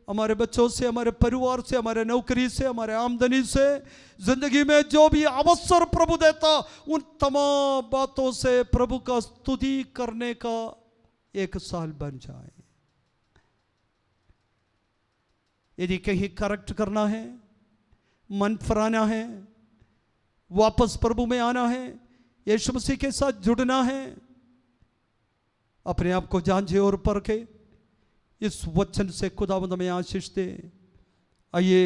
हमारे बच्चों से, हमारे परिवार से, हमारे नौकरी से, हमारे आमदनी से, जिंदगी में जो भी अवसर प्रभु देता, उन तमाम बातों से प्रभु का स्तुति करने का एक साल बन जाए। यदि कहीं करेक्ट करना है, मन फिराना है, वापस प्रभु में आना है, यीशु मसीह के साथ जुड़ना है, अपने आप को जांचे और परखे, इस वचन से खुदावंद में आशीष दे। आइए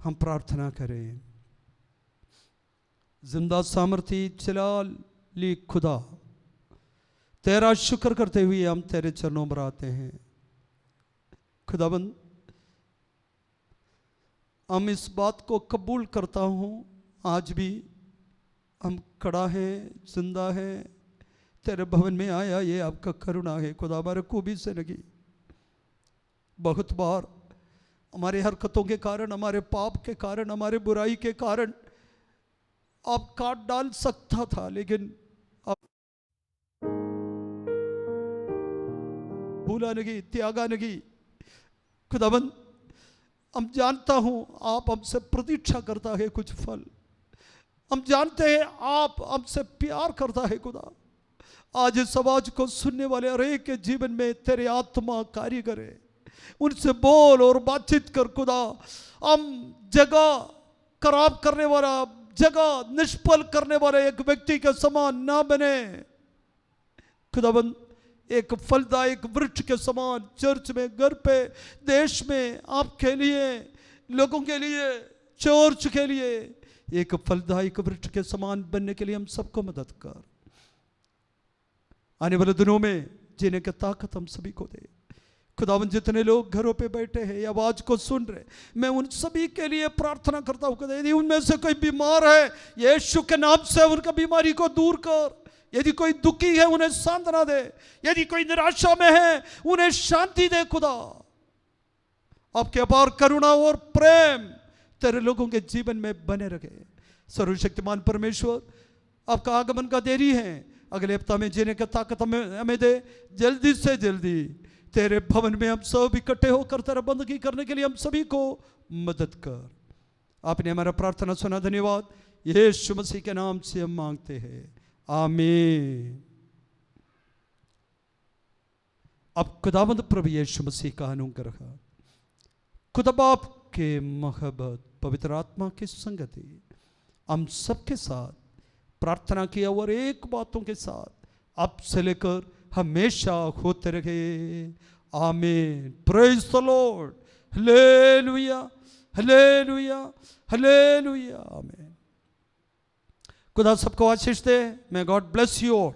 हम प्रार्थना करें। जिंदा सामर्थी जलाली खुदा, तेरा शुक्र करते हुए हम तेरे चरणों में आते हैं। खुदावंद, हम इस बात को कबूल करता हूँ, आज भी हम खड़ा है, जिंदा है, तेरे भवन में आया, ये आपका करुणा है खुदा, हमारे खूबी से नहीं। बहुत बार हमारे हरकतों के कारण, हमारे पाप के कारण, हमारे बुराई के कारण आप काट डाल सकता था, लेकिन आप भूला नहीं, त्यागा नहीं। खुदाबंद, हम जानता हूं आप हमसे प्रतीक्षा करता है कुछ फल, हम जानते हैं आप हमसे प्यार करता है खुदा। आज इस आवाज को सुनने वाले हर एक के जीवन में तेरे आत्मा कार्य करे, उनसे बोल और बातचीत कर खुदा। हम जगह खराब करने वाला, जगह निष्फल करने वाले एक व्यक्ति के समान ना बने खुदाबंद, एक फलदायक वृक्ष के समान चर्च में, घर पे, देश में, आपके लिए, लोगों के लिए, चर्च के लिए एक फलदायक वृक्ष के समान बनने के लिए हम सबको मदद कर। आने वाले दिनों में जीने की ताकत हम सभी को दे खुदावन। जितने लोग घरों पे बैठे हैं या आवाज को सुन रहे, मैं उन सभी के लिए प्रार्थना करता हूँ खुदा, यदि उनमें से कोई बीमार है, यीशु के नाम से उनका बीमारी को दूर कर। यदि कोई दुखी है उन्हें सांत्वना दे, यदि कोई निराशा में है उन्हें शांति दे खुदा। आपके अपार करुणा और प्रेम तेरे लोगों के जीवन में बने रखे। सर्वशक्तिमान परमेश्वर, आपका आगमन का देरी है, अगले हफ्ता में जीने की ताकत हमें दे। जल्दी से जल्दी तेरे भवन में हम सब इकट्ठे होकर तेरा बंदगी करने के लिए हम सभी को मदद कर। आपने हमारा प्रार्थना सुना, धन्यवाद। यीशु मसीह के नाम से हम मांगते हैं, आमीन। अब खुदावंद प्रभु यीशु मसीह का अनुग्रह, खुदा बाप के मोहब्बत, पवित्र आत्मा की संगति हम सबके साथ प्रार्थना किया और एक बातों के साथ अब से लेकर हमेशा होते रहे। आमीन। Praise the Lord. Hallelujah, hallelujah, hallelujah. आमीन। खुदा सबको आशीष दे। May God bless you all.